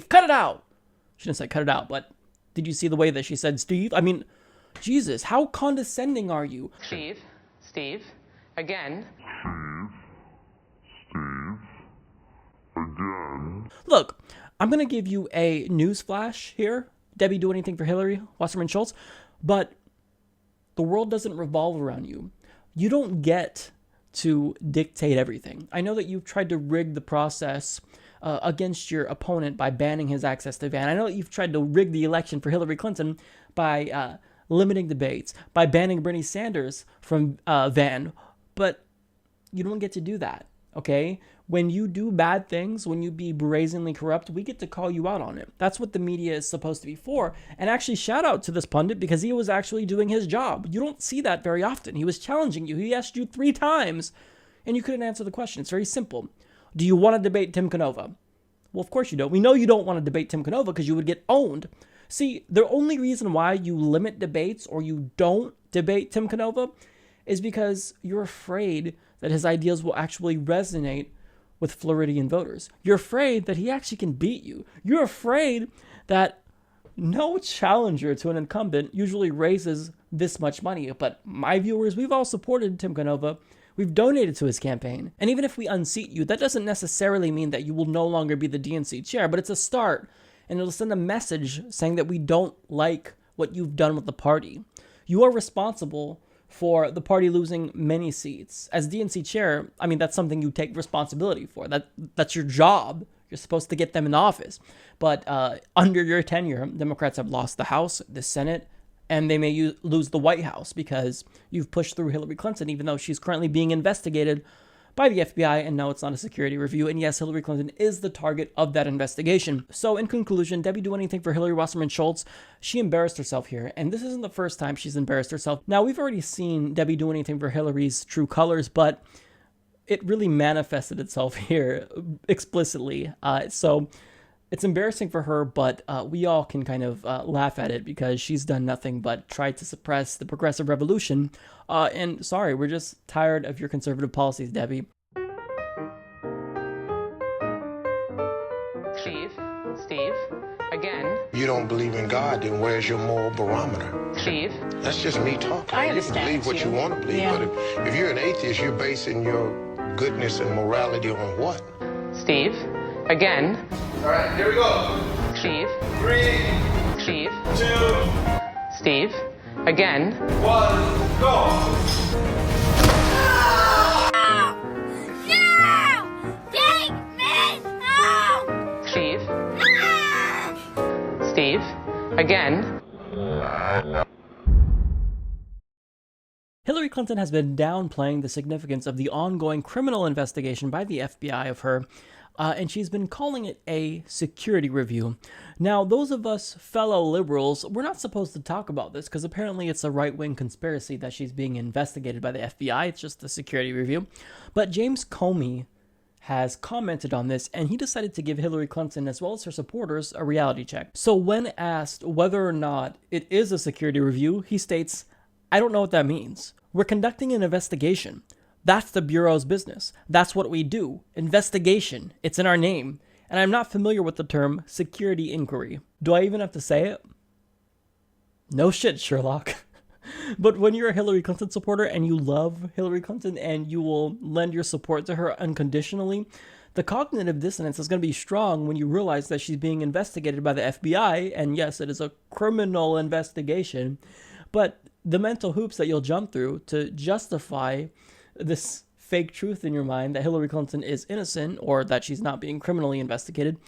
cut it out. She didn't say cut it out, but did you see the way that she said Steve? I mean, Jesus, how condescending are you? Steve, again. Again. Look, I'm going to give you a news flash here. Debbie Do Anything for Hillary Wasserman Schultz. But the world doesn't revolve around you. You don't get to dictate everything. I know that you've tried to rig the process against your opponent by banning his access to Van. I know that you've tried to rig the election for Hillary Clinton by limiting debates, by banning Bernie Sanders from Van. But you don't get to do that. okay? When you do bad things, when you be brazenly corrupt, we get to call you out on it. That's what the media is supposed to be for. And actually, shout out to this pundit because he was actually doing his job. You don't see that very often. He was challenging you. He asked you 3 times, and you couldn't answer the question. It's very simple. Do you want to debate Tim Canova? Well, of course you don't. We know you don't want to debate Tim Canova because you would get owned. See, the only reason why you limit debates or you don't debate Tim Canova is because you're afraid that his ideas will actually resonate with Floridian voters. You're afraid that he actually can beat you. You're afraid that no challenger to an incumbent usually raises this much money. But my viewers, we've all supported Tim Canova. We've donated to his campaign. And even if we unseat you, that doesn't necessarily mean that you will no longer be the DNC chair, but it's a start. And it'll send a message saying that we don't like what you've done with the party. You are responsible for the party losing many seats. As DNC chair, I mean, that's something you take responsibility for. That's your job. You're supposed to get them in office. But under your tenure, Democrats have lost the House, the Senate, and they may lose the White House because you've pushed through Hillary Clinton, even though she's currently being investigated by the FBI, and no, it's not a security review. And yes, Hillary Clinton is the target of that investigation. So in conclusion, Debbie do anything for Hillary Wasserman Schultz? She embarrassed herself here, and this isn't the first time she's embarrassed herself. Now, we've already seen Debbie do anything for Hillary's true colors, but it really manifested itself here explicitly. So it's embarrassing for her, but we all can kind of laugh at it because she's done nothing but try to suppress the progressive revolution. And sorry, we're just tired of your conservative policies, Debbie. Steve, again. You don't believe in God, then where's your moral barometer? Steve. That's just me talking. I You can understand believe what you. you want to believe, Yeah. but if you're an atheist, you're basing your goodness and morality on what? Steve, again. All right, here we go. Steve. 3, Steve. 2, Steve, again. 1, go. Steve. Steve, again. Hillary Clinton has been downplaying the significance of the ongoing criminal investigation by the FBI of her, and she's been calling it a security review. Now, those of us fellow liberals, we're not supposed to talk about this because apparently it's a right-wing conspiracy that she's being investigated by the FBI. It's just a security review. But James Comey has commented on this, and he decided to give Hillary Clinton as well as her supporters a reality check. So when asked whether or not it is a security review, he states, "I don't know what that means. We're conducting an investigation. That's the Bureau's business. That's what we do. Investigation. It's in our name. And I'm not familiar with the term security inquiry." Do I even have to say it? No shit, Sherlock. But when you're a Hillary Clinton supporter and you love Hillary Clinton and you will lend your support to her unconditionally, the cognitive dissonance is going to be strong when you realize that she's being investigated by the FBI, and yes, it is a criminal investigation, but the mental hoops that you'll jump through to justify this fake truth in your mind that Hillary Clinton is innocent or that she's not being criminally investigated,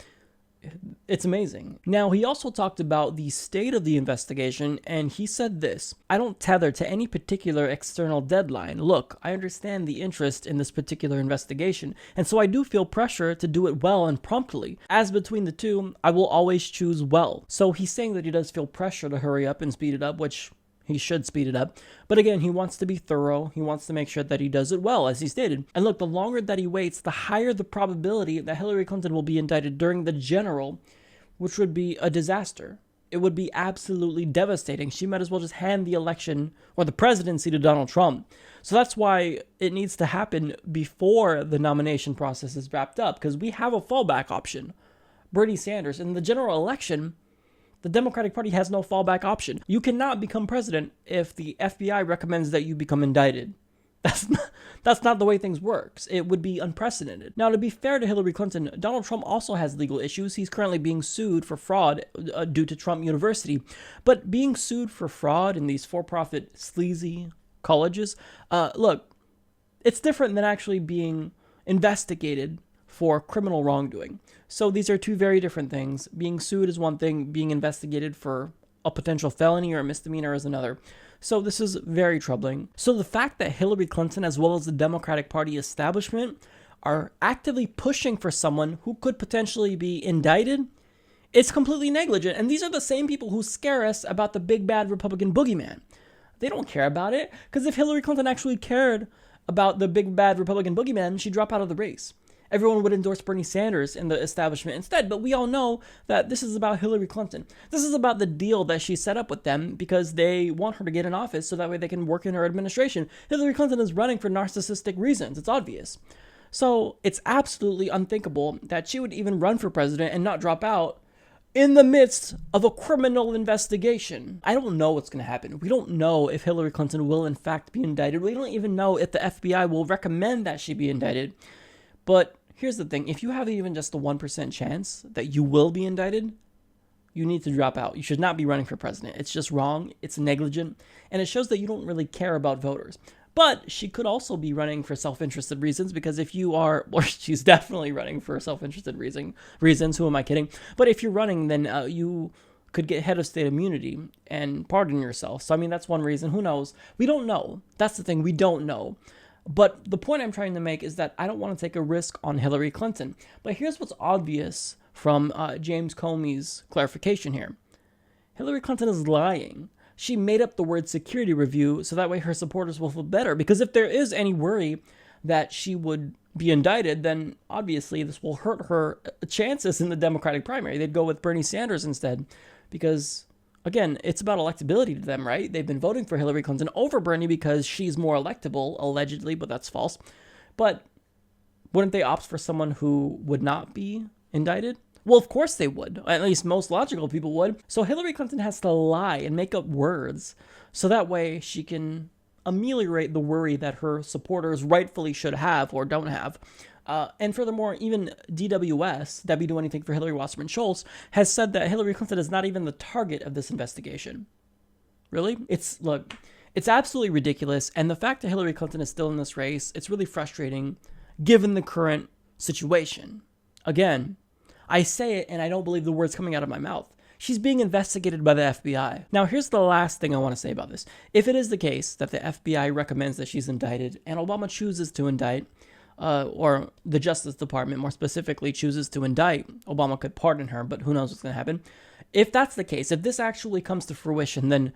it's amazing. Now, he also talked about the state of the investigation, and he said this: "I don't tether to any particular external deadline. Look, I understand the interest in this particular investigation, and so I do feel pressure to do it well and promptly. As between the two, I will always choose well." So he's saying that he does feel pressure to hurry up and speed it up, which he should speed it up. But again, he wants to be thorough. He wants to make sure that he does it well, as he stated. And look, the longer that he waits, the higher the probability that Hillary Clinton will be indicted during the general, which would be a disaster. It would be absolutely devastating. She might as well just hand the election or the presidency to Donald Trump. So that's why it needs to happen before the nomination process is wrapped up, because we have a fallback option. Bernie Sanders. In the general election, the Democratic Party has no fallback option. You cannot become president if the FBI recommends that you become indicted. That's not the way things works. It would be unprecedented. Now, to be fair to Hillary Clinton, Donald Trump also has legal issues. He's currently being sued for fraud due to Trump University. But being sued for fraud in these for-profit sleazy colleges, look, it's different than actually being investigated for criminal wrongdoing. So these are two very different things. Being sued is one thing, being investigated for a potential felony or a misdemeanor is another. So this is very troubling. So the fact that Hillary Clinton, as well as the Democratic Party establishment, are actively pushing for someone who could potentially be indicted, it's completely negligent. And these are the same people who scare us about the big bad Republican boogeyman. They don't care about it, because if Hillary Clinton actually cared about the big bad Republican boogeyman, she'd drop out of the race. Everyone would endorse Bernie Sanders in the establishment instead, but we all know that this is about Hillary Clinton. This is about the deal that she set up with them because they want her to get in office so that way they can work in her administration. Hillary Clinton is running for narcissistic reasons. It's obvious. So it's absolutely unthinkable that she would even run for president and not drop out in the midst of a criminal investigation. I don't know what's going to happen. We don't know if Hillary Clinton will in fact be indicted. We don't even know if the FBI will recommend that she be indicted. But here's the thing. If you have even just a 1% chance that you will be indicted, you need to drop out. You should not be running for president. It's just wrong. It's negligent. And it shows that you don't really care about voters. But she could also be running for self-interested reasons, because if you are, or she's definitely running for self-interested reasons, who am I kidding? But if you're running, then you could get head of state immunity and pardon yourself. So, I mean, that's one reason. Who knows? We don't know. That's the thing. We don't know. But the point I'm trying to make is that I don't want to take a risk on Hillary Clinton. But here's what's obvious from James Comey's clarification here. Hillary Clinton is lying. She made up the word security review so that way her supporters will feel better. Because if there is any worry that she would be indicted, then obviously this will hurt her chances in the Democratic primary. They'd go with Bernie Sanders instead. Because, again, it's about electability to them, right? They've been voting for Hillary Clinton over Bernie because she's more electable, allegedly, but that's false. But wouldn't they opt for someone who would not be indicted? Well, of course they would. At least most logical people would. So Hillary Clinton has to lie and make up words so that way she can ameliorate the worry that her supporters rightfully should have or don't have. And furthermore, even DWS, Debbie Do Anything for Hillary Wasserman Schultz, has said that Hillary Clinton is not even the target of this investigation. Really? It's absolutely ridiculous. And the fact that Hillary Clinton is still in this race, it's really frustrating given the current situation. Again, I say it and I don't believe the words coming out of my mouth. She's being investigated by the FBI. Now, here's the last thing I want to say about this. If it is the case that the FBI recommends that she's indicted and Obama chooses to indict, or the Justice Department more specifically chooses to indict, Obama could pardon her, but who knows what's going to happen. If that's the case, if this actually comes to fruition, then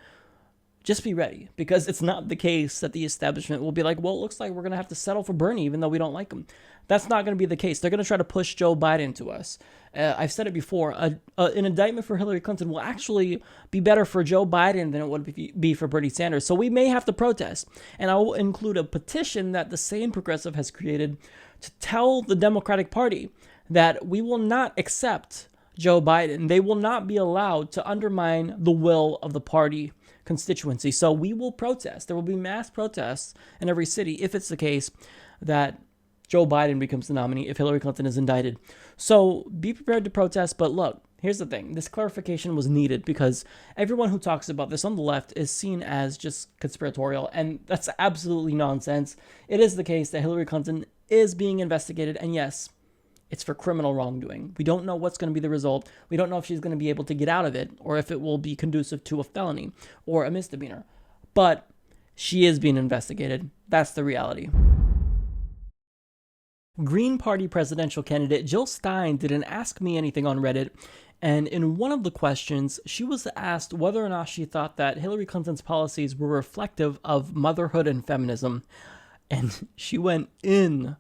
just be ready, because it's not the case that the establishment will be like, well, it looks like we're going to have to settle for Bernie even though we don't like him. That's not going to be the case. They're going to try to push Joe Biden to us. I've said it before. An indictment for Hillary Clinton will actually be better for Joe Biden than it would be for Bernie Sanders. So we may have to protest. And I will include a petition that the same progressive has created to tell the Democratic Party that we will not accept Joe Biden. They will not be allowed to undermine the will of the party constituency. So we will protest. There will be mass protests in every city if it's the case that Joe Biden becomes the nominee if Hillary Clinton is indicted. So be prepared to protest. But look, here's the thing. This clarification was needed because everyone who talks about this on the left is seen as just conspiratorial. And that's absolutely nonsense. It is the case that Hillary Clinton is being investigated. And yes, it's for criminal wrongdoing. We don't know what's going to be the result. We don't know if she's going to be able to get out of it or if it will be conducive to a felony or a misdemeanor. But she is being investigated. That's the reality. Green Party presidential candidate Jill Stein did an Ask Me Anything on Reddit, and in one of the questions, she was asked whether or not she thought that Hillary Clinton's policies were reflective of motherhood and feminism, and she went in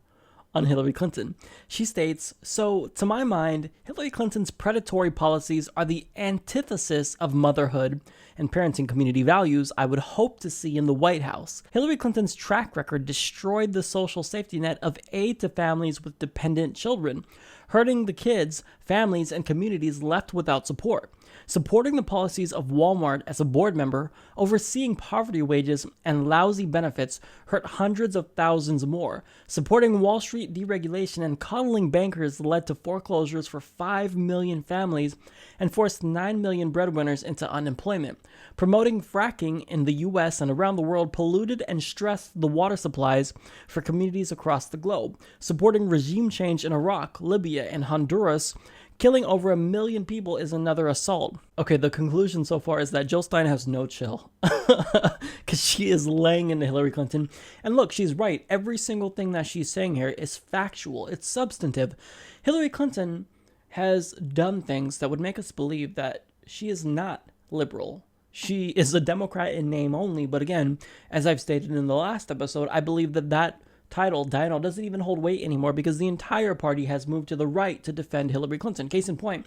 on Hillary Clinton. She states, "So, to my mind, Hillary Clinton's predatory policies are the antithesis of motherhood and parenting community values I would hope to see in the White House. Hillary Clinton's track record destroyed the social safety net of aid to families with dependent children, hurting the kids, families, and communities left without support. Supporting the policies of Walmart as a board member, overseeing poverty wages and lousy benefits hurt hundreds of thousands more. Supporting Wall Street deregulation and coddling bankers led to foreclosures for 5 million families and forced 9 million breadwinners into unemployment. Promoting fracking in the US and around the world polluted and stressed the water supplies for communities across the globe. Supporting regime change in Iraq, Libya, and Honduras Killing over 1 million people is another assault. Okay, the conclusion so far is that Jill Stein has no chill. Because she is laying into Hillary Clinton. And look, she's right. Every single thing that she's saying here is factual. It's substantive. Hillary Clinton has done things that would make us believe that she is not liberal. She is a Democrat in name only. But again, as I've stated in the last episode, I believe that title, Dino, doesn't even hold weight anymore because the entire party has moved to the right to defend Hillary Clinton. Case in point,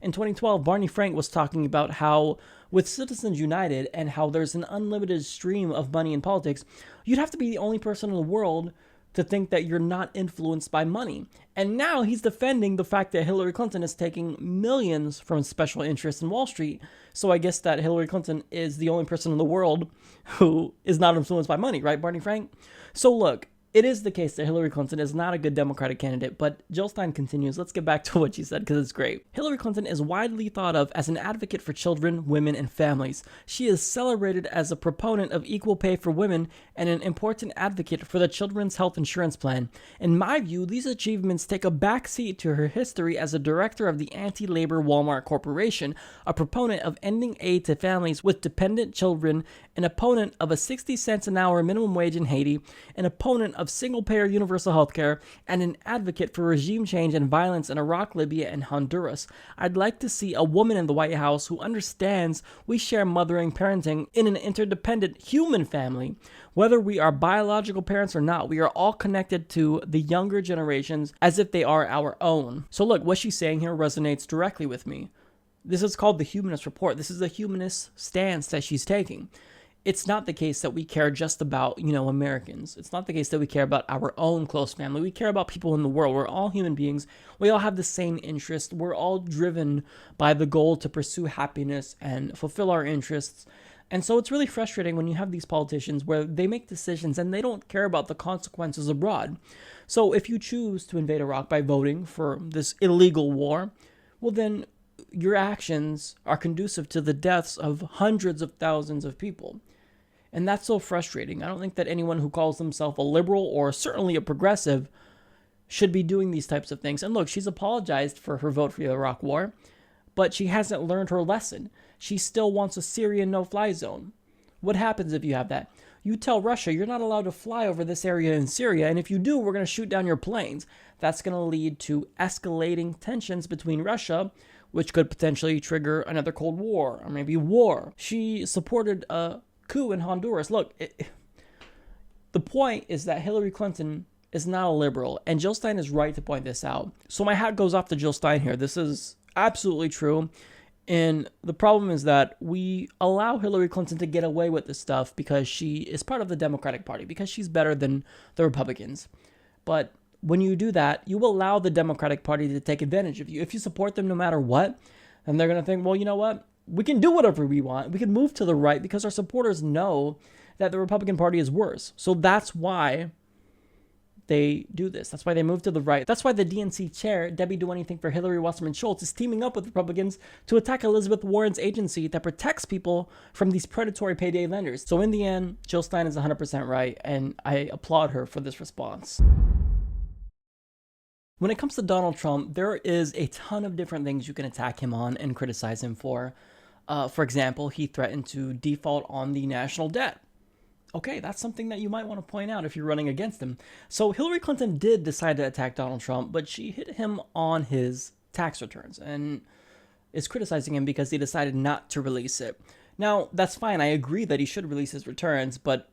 in 2012, Barney Frank was talking about how with Citizens United and how there's an unlimited stream of money in politics, you'd have to be the only person in the world to think that you're not influenced by money. And now he's defending the fact that Hillary Clinton is taking millions from special interests in Wall Street. So I guess that Hillary Clinton is the only person in the world who is not influenced by money, right, Barney Frank? So look, it is the case that Hillary Clinton is not a good Democratic candidate, but Jill Stein continues. Let's get back to what she said because it's great. Hillary Clinton is widely thought of as an advocate for children, women, and families. She is celebrated as a proponent of equal pay for women and an important advocate for the Children's Health Insurance Plan. In my view, these achievements take a backseat to her history as a director of the anti-labor Walmart Corporation, a proponent of ending aid to families with dependent children, an opponent of a 60 cents an hour minimum wage in Haiti, an opponent of single-payer universal health care, and an advocate for regime change and violence in Iraq, Libya, and Honduras. I'd like to see a woman in the White House who understands we share mothering parenting in an interdependent human family. Whether we are biological parents or not, we are all connected to the younger generations as if they are our own. So look, what she's saying here resonates directly with me. This is called the Humanist Report. This is the humanist stance that she's taking. It's not the case that we care just about, Americans. It's not the case that we care about our own close family. We care about people in the world. We're all human beings. We all have the same interest. We're all driven by the goal to pursue happiness and fulfill our interests. And so it's really frustrating when you have these politicians where they make decisions and they don't care about the consequences abroad. So if you choose to invade Iraq by voting for this illegal war, well then your actions are conducive to the deaths of hundreds of thousands of people. And that's so frustrating. I don't think that anyone who calls himself a liberal or certainly a progressive should be doing these types of things. And look, she's apologized for her vote for the Iraq war, but she hasn't learned her lesson. She still wants a Syrian no-fly zone. What happens if you have that? You tell Russia, you're not allowed to fly over this area in Syria, and if you do, we're going to shoot down your planes. That's going to lead to escalating tensions between Russia, which could potentially trigger another Cold War, or maybe war. She supported a coup in Honduras. Look, the point is that Hillary Clinton is not a liberal, and Jill Stein is right to point this out. So my hat goes off to Jill Stein here. This is absolutely true. And the problem is that we allow Hillary Clinton to get away with this stuff because she is part of the Democratic Party, because she's better than the Republicans. But when you do that, you allow the Democratic Party to take advantage of you. If you support them no matter what, then they're going to think, well, you know what? We can do whatever we want. We can move to the right because our supporters know that the Republican Party is worse. So that's why they do this. That's why they move to the right. That's why the DNC chair, Debbie Do Anything for Hillary Wasserman Schultz, is teaming up with Republicans to attack Elizabeth Warren's agency that protects people from these predatory payday lenders. So in the end, Jill Stein is 100% right, and I applaud her for this response. When it comes to Donald Trump, there is a ton of different things you can attack him on and criticize him for. For example, he threatened to default on the national debt. Okay, that's something that you might want to point out if you're running against him. So Hillary Clinton did decide to attack Donald Trump, but she hit him on his tax returns and is criticizing him because he decided not to release it. Now, that's fine. I agree that he should release his returns, but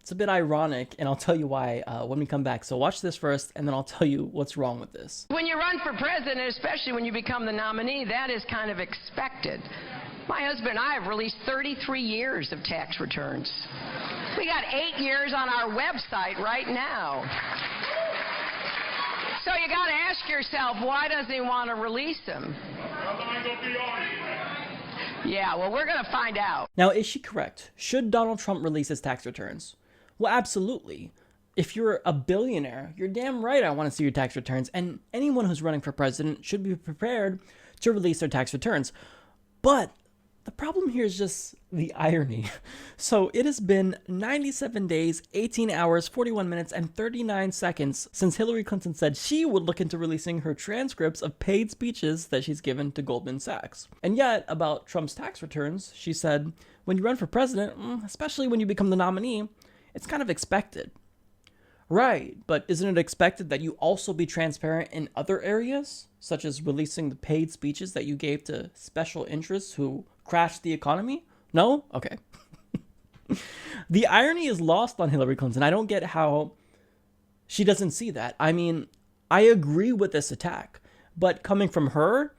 it's a bit ironic, and I'll tell you why when we come back. So watch this first, and then I'll tell you what's wrong with this. When you run for president, especially when you become the nominee, that is kind of expected. My husband and I have released 33 years of tax returns. We got 8 years on our website right now. So you got to ask yourself, why does he want to release them? Yeah, well, we're going to find out. Now, is she correct? Should Donald Trump release his tax returns? Well, absolutely. If you're a billionaire, you're damn right I want to see your tax returns, and anyone who's running for president should be prepared to release their tax returns. But The problem here is just the irony. So it has been 97 days, 18 hours, 41 minutes, and 39 seconds since Hillary Clinton said she would look into releasing her transcripts of paid speeches that she's given to Goldman Sachs. And yet, about Trump's tax returns, she said, when you run for president, especially when you become the nominee, it's kind of expected. Right, but isn't it expected that you also be transparent in other areas, such as releasing the paid speeches that you gave to special interests who crashed the economy? No? Okay. The irony is lost on Hillary Clinton. I don't get how she doesn't see that. I mean, I agree with this attack, but coming from her,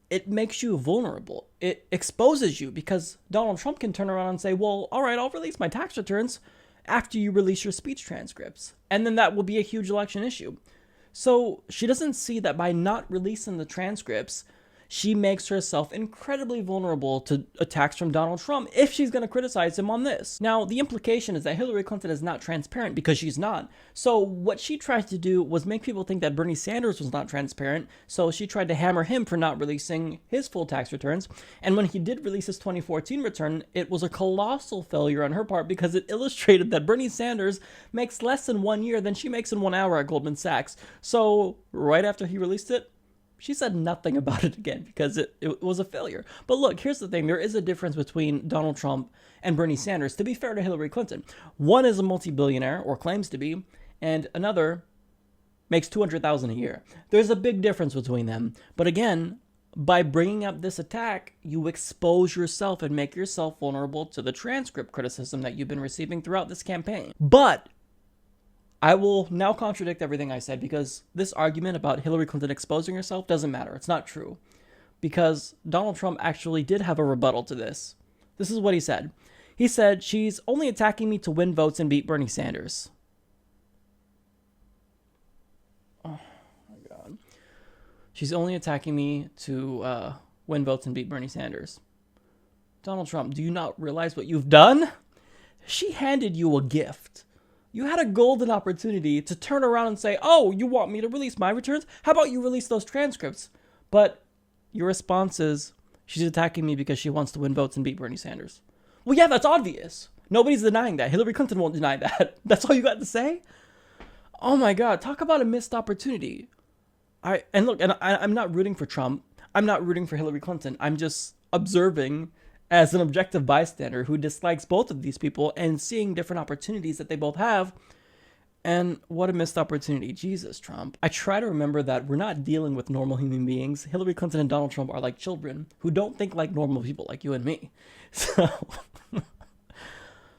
it makes you vulnerable. It exposes you because Donald Trump can turn around and say, well, all right, I'll release my tax returns after you release your speech transcripts. And then that will be a huge election issue. So she doesn't see that by not releasing the transcripts, she makes herself incredibly vulnerable to attacks from Donald Trump if she's going to criticize him on this. Now, the implication is that Hillary Clinton is not transparent because she's not. So what she tried to do was make people think that Bernie Sanders was not transparent. So she tried to hammer him for not releasing his full tax returns. And when he did release his 2014 return, it was a colossal failure on her part because it illustrated that Bernie Sanders makes less in 1 year than she makes in 1 hour at Goldman Sachs. So right after he released it, she said nothing about it again because it was a failure. But look, here's the thing. There is a difference between Donald Trump and Bernie Sanders, to be fair to Hillary Clinton. One is a multi-billionaire, or claims to be, and another makes $200,000 a year. There's a big difference between them. But again, by bringing up this attack, you expose yourself and make yourself vulnerable to the transcript criticism that you've been receiving throughout this campaign. But I will now contradict everything I said because this argument about Hillary Clinton exposing herself doesn't matter. It's not true. Because Donald Trump actually did have a rebuttal to this. This is what he said. He said, she's only attacking me to win votes and beat Bernie Sanders. Oh my God. She's only attacking me to win votes and beat Bernie Sanders. Donald Trump, do you not realize what you've done? She handed you a gift. You had a golden opportunity to turn around and say, oh, you want me to release my returns? How about you release those transcripts? But your response is, she's attacking me because she wants to win votes and beat Bernie Sanders. Well, yeah, that's obvious. Nobody's denying that. Hillary Clinton won't deny that. That's all you got to say? Oh my God, talk about a missed opportunity. I'm not rooting for Trump. I'm not rooting for Hillary Clinton. I'm just observing as an objective bystander who dislikes both of these people and seeing different opportunities that they both have. And what a missed opportunity. Jesus, Trump. I try to remember that we're not dealing with normal human beings. Hillary Clinton and Donald Trump are like children who don't think like normal people like you and me.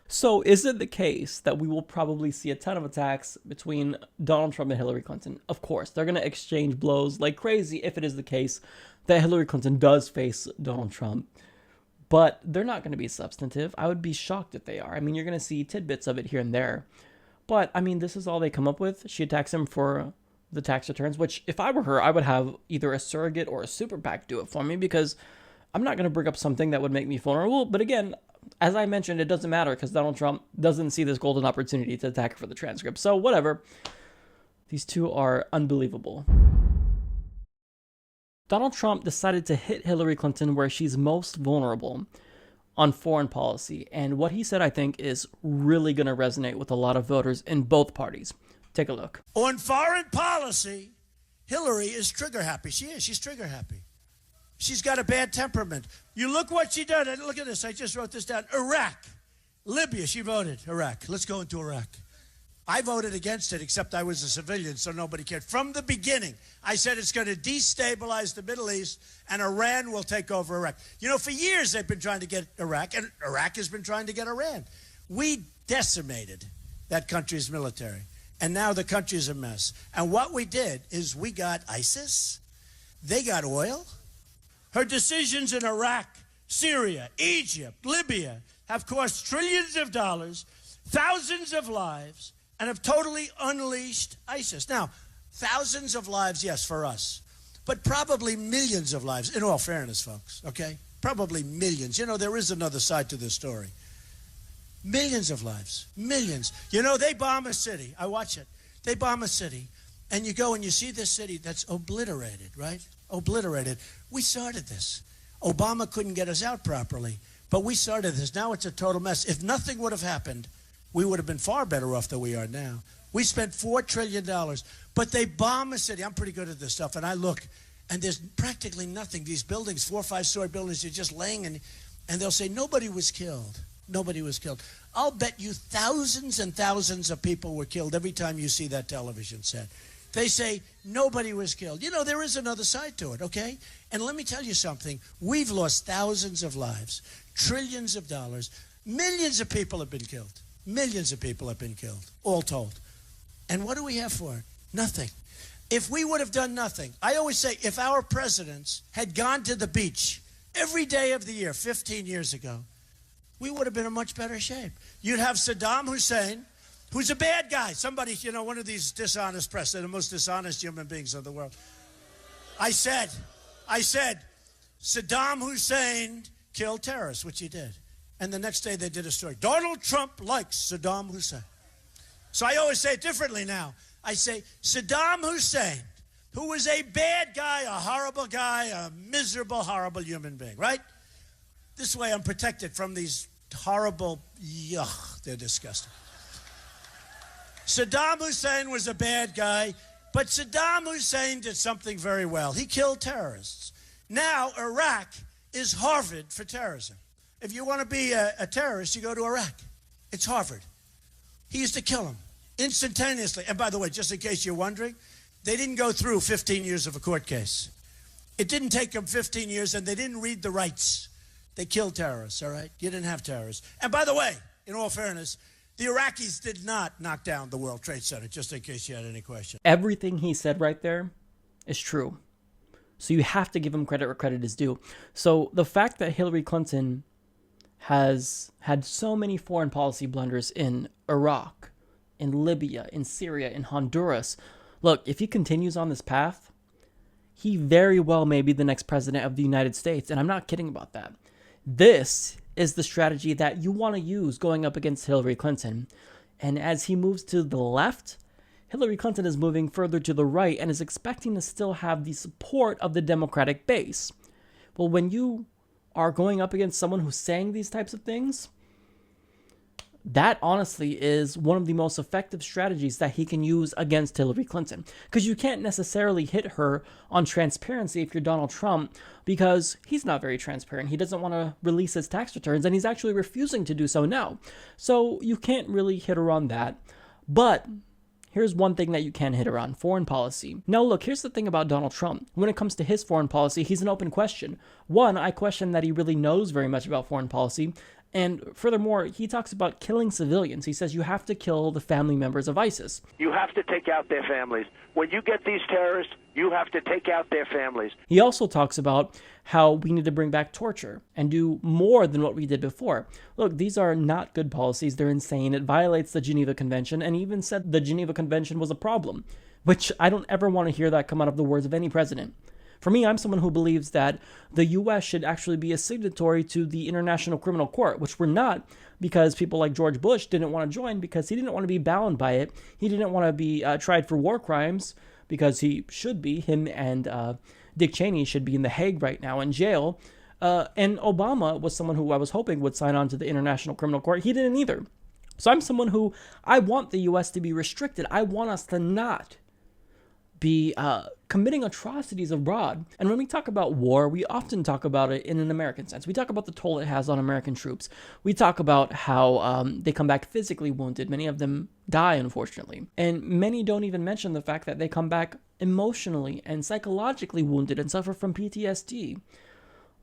So is it the case that we will probably see a ton of attacks between Donald Trump and Hillary Clinton? Of course, they're going to exchange blows like crazy if it is the case that Hillary Clinton does face Donald Trump. But they're not going to be substantive. I would be shocked if they are. I mean, you're going to see tidbits of it here and there. But, I mean, this is all they come up with. She attacks him for the tax returns, which, if I were her, I would have either a surrogate or a super PAC do it for me because I'm not going to bring up something that would make me vulnerable. But again, as I mentioned, it doesn't matter because Donald Trump doesn't see this golden opportunity to attack her for the transcript. So, whatever. These two are unbelievable. Donald Trump decided to hit Hillary Clinton where she's most vulnerable on foreign policy. And what he said, I think, is really going to resonate with a lot of voters in both parties. Take a look. On foreign policy, Hillary is trigger happy. She is. She's trigger happy. She's got a bad temperament. You look what she did. Look at this. I just wrote this down. Iraq. Libya. She voted. Iraq. Let's go into Iraq. I voted against it, except I was a civilian, so nobody cared. From the beginning, I said it's going to destabilize the Middle East, and Iran will take over Iraq. You know, for years they've been trying to get Iraq, and Iraq has been trying to get Iran. We decimated that country's military, and now the country's a mess. And what we did is we got ISIS. They got oil. Her decisions in Iraq, Syria, Egypt, Libya have cost trillions of dollars, thousands of lives, and have totally unleashed ISIS. Now, thousands of lives, yes, for us, but probably millions of lives, in all fairness, folks, okay? Probably millions. You know, there is another side to this story. Millions of lives, millions. You know, they bomb a city. I watch it. They bomb a city, and you go and you see this city that's obliterated, right? Obliterated. We started this. Obama couldn't get us out properly. But we started this. Now it's a total mess. If nothing would have happened, we would have been far better off than we are now. We spent $4 trillion, but they bomb a city. I'm pretty good at this stuff, and I look, and there's practically nothing. These buildings, 4 or 5 story buildings, are just laying, and they'll say, nobody was killed. Nobody was killed. I'll bet you thousands and thousands of people were killed every time you see that television set. They say, nobody was killed. You know, there is another side to it, okay? And let me tell you something. We've lost thousands of lives, trillions of dollars. Millions of people have been killed. Millions of people have been killed, all told. And what do we have for it? Nothing. If we would have done nothing, I always say, if our presidents had gone to the beach every day of the year 15 years ago, we would have been in much better shape. You'd have Saddam Hussein, who's a bad guy. Somebody, you know, one of these dishonest press, they're the most dishonest human beings in the world. I said, Saddam Hussein killed terrorists, which he did. And the next day they did a story. Donald Trump likes Saddam Hussein. So I always say it differently now. I say Saddam Hussein, who was a bad guy, a horrible guy, a miserable, horrible human being, right? This way I'm protected from these horrible, yuck, they're disgusting. Saddam Hussein was a bad guy, but Saddam Hussein did something very well. He killed terrorists. Now Iraq is Harvard for terrorism. If you want to be a terrorist, you go to Iraq. It's Harvard. He used to kill them instantaneously. And by the way, just in case you're wondering, they didn't go through 15 years of a court case. It didn't take them 15 years, and they didn't read the rights. They killed terrorists, all right? You didn't have terrorists. And by the way, in all fairness, the Iraqis did not knock down the World Trade Center, just in case you had any question. Everything he said right there is true. So you have to give him credit where credit is due. So the fact that Hillary Clinton has had so many foreign policy blunders in Iraq, in Libya, in Syria, in Honduras. Look, if he continues on this path, he very well may be the next president of the United States. And I'm not kidding about that. This is the strategy that you want to use going up against Hillary Clinton. And as he moves to the left, Hillary Clinton is moving further to the right and is expecting to still have the support of the Democratic base. Well, when you are going up against someone who's saying these types of things, that honestly is one of the most effective strategies that he can use against Hillary Clinton. Because you can't necessarily hit her on transparency if you're Donald Trump, because he's not very transparent. He doesn't want to release his tax returns, and he's actually refusing to do so now. So you can't really hit her on that. But here's one thing that you can hit her on: foreign policy. Now look, here's the thing about Donald Trump. When it comes to his foreign policy, he's an open question. One, I question that he really knows very much about foreign policy. And furthermore, he talks about killing civilians. He says you have to kill the family members of ISIS. You have to take out their families. When you get these terrorists, you have to take out their families. He also talks about how we need to bring back torture and do more than what we did before. Look, these are not good policies. They're insane. It violates the Geneva Convention, and he even said the Geneva Convention was a problem, which I don't ever want to hear that come out of the words of any president. For me, I'm someone who believes that the U.S. should actually be a signatory to the International Criminal Court, which we're not, because people like George Bush didn't want to join because he didn't want to be bound by it. He didn't want to be tried for war crimes, because he should be. Him and Dick Cheney should be in The Hague right now in jail. And Obama was someone who I was hoping would sign on to the International Criminal Court. He didn't either. So I'm someone who, I want the U.S. to be restricted. I want us to not be committing atrocities abroad. And when we talk about war, we often talk about it in an American sense. We talk about the toll it has on American troops. We talk about how they come back physically wounded. Many of them die, unfortunately. And many don't even mention the fact that they come back emotionally and psychologically wounded and suffer from PTSD.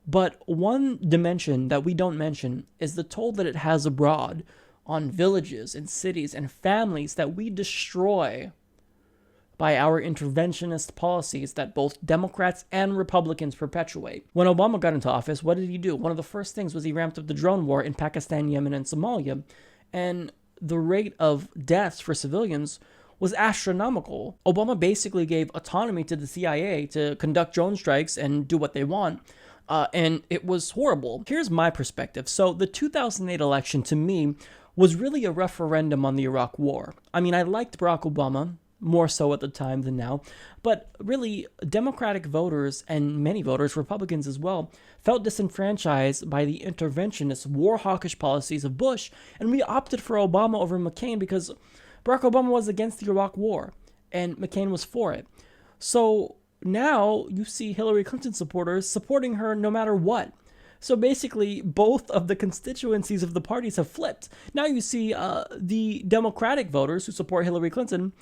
But one dimension that we don't mention is the toll that it has abroad on villages and cities and families that we destroy by our interventionist policies that both Democrats and Republicans perpetuate. When Obama got into office, what did he do? One of the first things was he ramped up the drone war in Pakistan, Yemen, and Somalia, and the rate of deaths for civilians was astronomical. Obama basically gave autonomy to the CIA to conduct drone strikes and do what they want, and it was horrible. Here's my perspective. So the 2008 election, to me, was really a referendum on the Iraq War. I mean, I liked Barack Obama. more so at the time than now. But really, Democratic voters and many voters, Republicans as well, felt disenfranchised by the interventionist, war hawkish policies of Bush, and we opted for Obama over McCain because Barack Obama was against the Iraq War and McCain was for it. So now you see Hillary Clinton supporters supporting her no matter what. So basically, both of the constituencies of the parties have flipped. Now you see the Democratic voters who support Hillary Clinton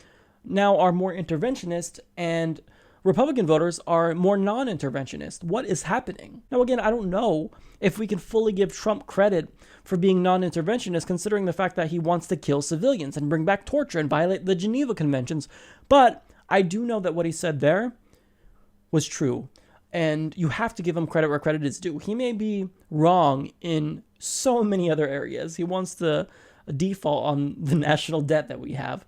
now are more interventionist, and Republican voters are more non-interventionist. What is happening? Now again, I don't know if we can fully give Trump credit for being non-interventionist, considering the fact that he wants to kill civilians and bring back torture and violate the Geneva Conventions. But I do know that what he said there was true. And you have to give him credit where credit is due. He may be wrong in so many other areas. He wants to default on the national debt that we have.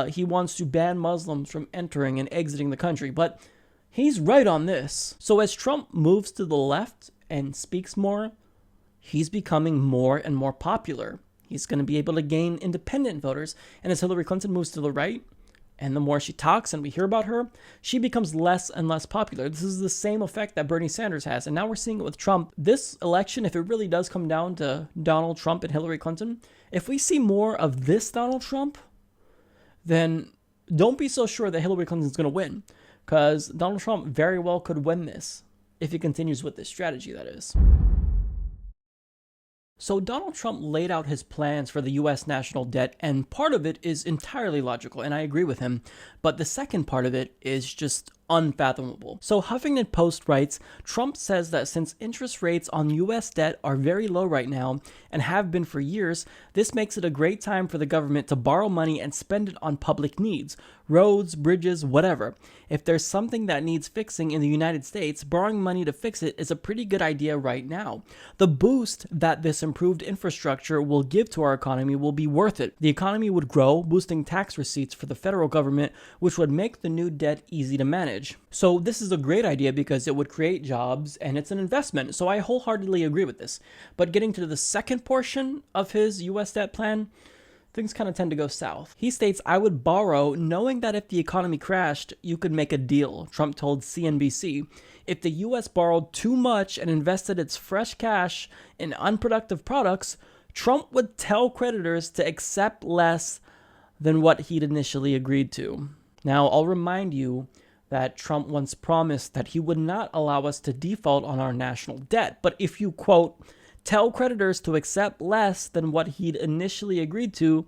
He wants to ban Muslims from entering and exiting the country. But he's right on this. So as Trump moves to the left and speaks more, he's becoming more and more popular. He's going to be able to gain independent voters. And as Hillary Clinton moves to the right, and the more she talks and we hear about her, she becomes less and less popular. This is the same effect that Bernie Sanders has. And now we're seeing it with Trump. This election, if it really does come down to Donald Trump and Hillary Clinton, if we see more of this Donald Trump, then don't be so sure that Hillary Clinton's going to win. Because Donald Trump very well could win this if he continues with this strategy, that is. So Donald Trump laid out his plans for the U.S. national debt, and part of it is entirely logical, and I agree with him, but the second part of it is just unfathomable. So Huffington Post writes, Trump says that since interest rates on U.S. debt are very low right now, and have been for years, this makes it a great time for the government to borrow money and spend it on public needs, roads, bridges, whatever. If there's something that needs fixing in the United States, borrowing money to fix it is a pretty good idea right now. The boost that this improved infrastructure will give to our economy will be worth it. The economy would grow, boosting tax receipts for the federal government, which would make the new debt easy to manage. So this is a great idea because it would create jobs and it's an investment. So I wholeheartedly agree with this. But getting to the second portion of his US debt plan, things kind of tend to go south. He states, I would borrow knowing that if the economy crashed, you could make a deal, Trump told CNBC. If the US borrowed too much and invested its fresh cash in unproductive products, Trump would tell creditors to accept less than what he'd initially agreed to. Now, I'll remind you that Trump once promised that he would not allow us to default on our national debt. But if you, quote, tell creditors to accept less than what he'd initially agreed to,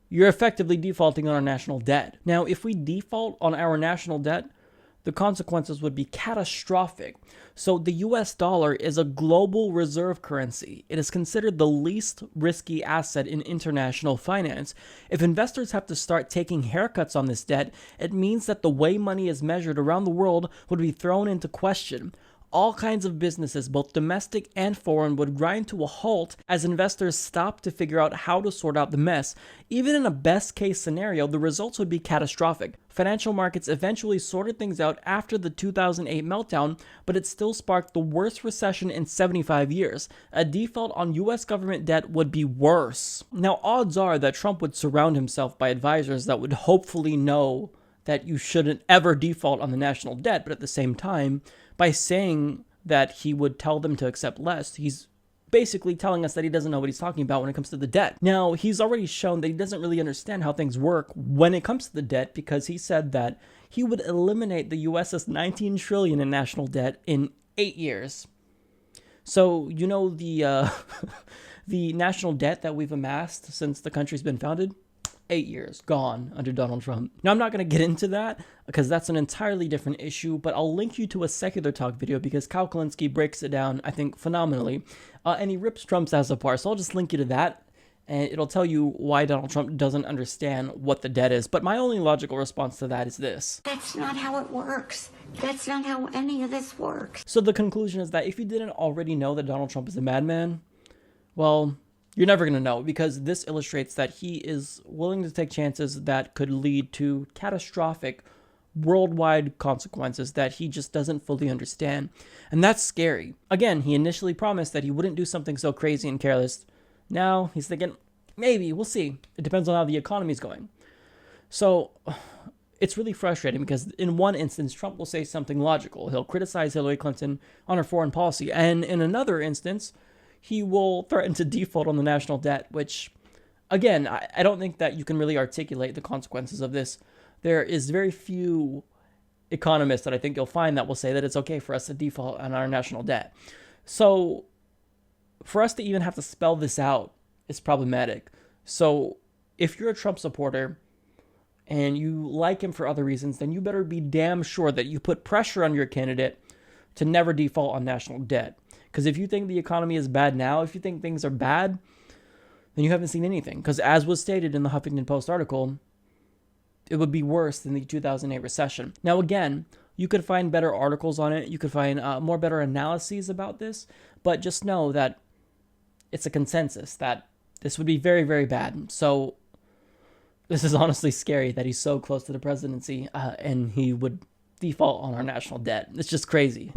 you're effectively defaulting on our national debt. Now, if we default on our national debt, the consequences would be catastrophic. So the US dollar is a global reserve currency. It is considered the least risky asset in international finance. If investors have to start taking haircuts on this debt, it means that the way money is measured around the world would be thrown into question. All kinds of businesses, both domestic and foreign, would grind to a halt as investors stop to figure out how to sort out the mess. Even in a best-case scenario, the results would be catastrophic. Financial markets eventually sorted things out after the 2008 meltdown, but it still sparked the worst recession in 75 years. A default on US government debt would be worse. Now, odds are that Trump would surround himself by advisors that would hopefully know that you shouldn't ever default on the national debt, but at the same time, by saying that he would tell them to accept less, he's basically telling us that he doesn't know what he's talking about when it comes to the debt. Now, he's already shown that he doesn't really understand how things work when it comes to the debt, because he said that he would eliminate the US's $19 trillion in national debt in 8 years. So, you know, the national debt that we've amassed since the country's been founded? 8 years gone under Donald Trump. Now, I'm not going to get into that because that's an entirely different issue, but I'll link you to a Secular Talk video because Kyle Kulinski breaks it down, I think, phenomenally, and he rips Trump's ass apart. So I'll just link you to that, and it'll tell you why Donald Trump doesn't understand what the debt is. But my only logical response to that is this. That's not how it works. That's not how any of this works. So the conclusion is that if you didn't already know that Donald Trump is a madman, well, you're never going to know, because this illustrates that he is willing to take chances that could lead to catastrophic worldwide consequences that he just doesn't fully understand. And that's scary. Again, he initially promised that he wouldn't do something so crazy and careless. Now he's thinking, maybe, we'll see. It depends on how the economy's going. So it's really frustrating because in one instance, Trump will say something logical. He'll criticize Hillary Clinton on her foreign policy. And in another instance, he will threaten to default on the national debt, which, again, I don't think that you can really articulate the consequences of this. There is very few economists that I think you'll find that will say that it's okay for us to default on our national debt. So for us to even have to spell this out is problematic. So if you're a Trump supporter and you like him for other reasons, then you better be damn sure that you put pressure on your candidate to never default on national debt. Because if you think the economy is bad now, if you think things are bad, then you haven't seen anything. Because as was stated in the Huffington Post article, it would be worse than the 2008 recession. Now, again, you could find better articles on it. You could find more better analyses about this. But just know that it's a consensus that this would be very, very bad. So this is honestly scary that he's so close to the presidency and he would default on our national debt. It's just crazy.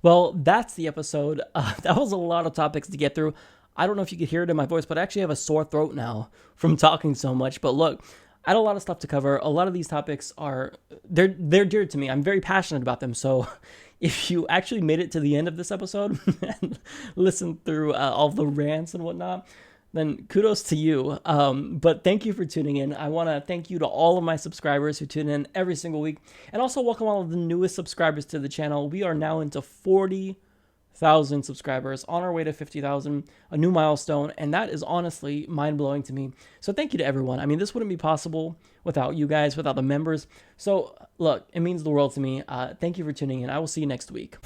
Well, that's the episode. That was a lot of topics to get through. I don't know if you could hear it in my voice, but I actually have a sore throat now from talking so much. But look, I had a lot of stuff to cover. A lot of these topics they're dear to me. I'm very passionate about them. So if you actually made it to the end of this episode and listened through all the rants and whatnot, then kudos to you. But thank you for tuning in. I want to thank you to all of my subscribers who tune in every single week. And also welcome all of the newest subscribers to the channel. We are now into 40,000 subscribers, on our way to 50,000, a new milestone. And that is honestly mind-blowing to me. So thank you to everyone. I mean, this wouldn't be possible without you guys, without the members. So look, it means the world to me. Thank you for tuning in. I will see you next week.